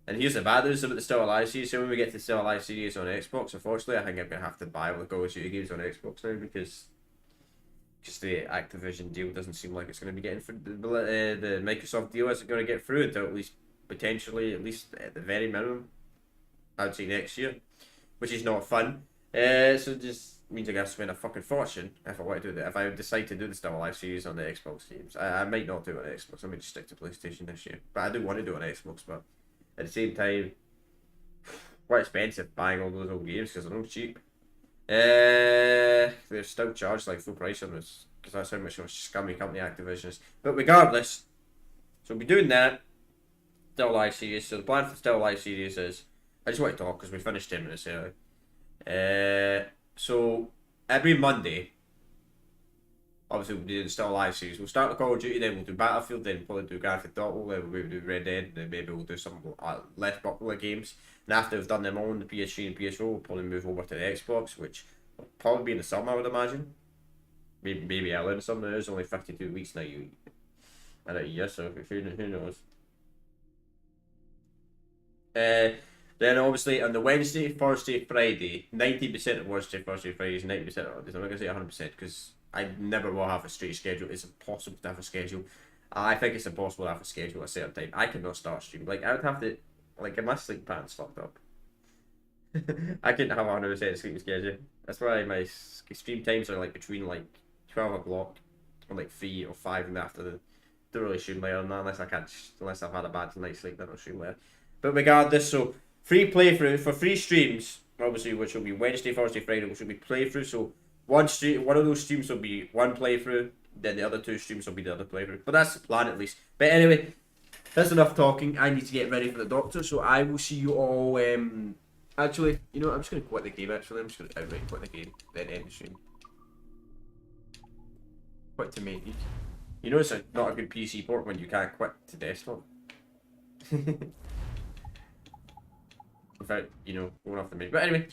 And here's the bad news about the Still Alive series. So when we get to the Still Alive series on Xbox, unfortunately, I think I'm going to have to buy all the Call of Duty games on Xbox now because the Activision deal doesn't seem like it's going to be getting through. The Microsoft deal isn't going to get through until at least at the very minimum, I'd say next year, which is not fun. So it just means I got to spend a fucking fortune if I want to do that. If I decide to do the Still Alive series on the Xbox games, I might not do it on Xbox. I might just stick to PlayStation this year. But I do want to do it on Xbox, but at the same time, quite expensive buying all those old games because they're not cheap. They're still charged like full price on this because that's how much of a scummy company Activision is. But regardless, so we'll be doing that Still Alive series. So the plan for the Still Alive series is, I just want to talk because we finished 10 minutes early. So every Monday, obviously we'll do the Still Alive series. We'll start the Call of Duty, then we'll do Battlefield, then we'll probably do Grand Theft Auto, then we'll do Red Dead, then maybe we'll do some less popular games. And after we've done them all on the PS3 and PS4, we'll probably move over to the Xbox, which will probably be in the summer, I would imagine. maybe I'll learn something. There's only 52 weeks now in a year, so who knows. Then obviously on the Wednesday, Thursday, Friday, 90% of Wednesday, Thursday, Friday is 90% of holidays. I'm not going to say 100% because I never will have a straight schedule. It's impossible to have a schedule. I think it's impossible to have a schedule at a certain time. I cannot start stream. Like, I would have to, like, get my sleep patterns fucked up. I couldn't have a 100% sleep schedule. That's why my stream times are, like, between, like, 12 o'clock and, like, 3 or 5 in the afternoon. Don't really stream later than that unless I've had a bad night's sleep, then I'll stream later. But regardless, so, free playthrough for 3 streams, obviously, which will be Wednesday, Thursday, Friday, which will be playthrough. So, one of those streams will be one playthrough, then the other 2 streams will be the other playthrough. But that's the plan, at least. But anyway, that's enough talking. I need to get ready for the doctor, so I will see you all. Actually, you know what? I'm just going to quit the game, actually. I'm just going to outright quit the game, then end the stream. Quit to main. You know it's not a good PC port when you can't quit to desktop. Without, you know, going off the main. But anyway,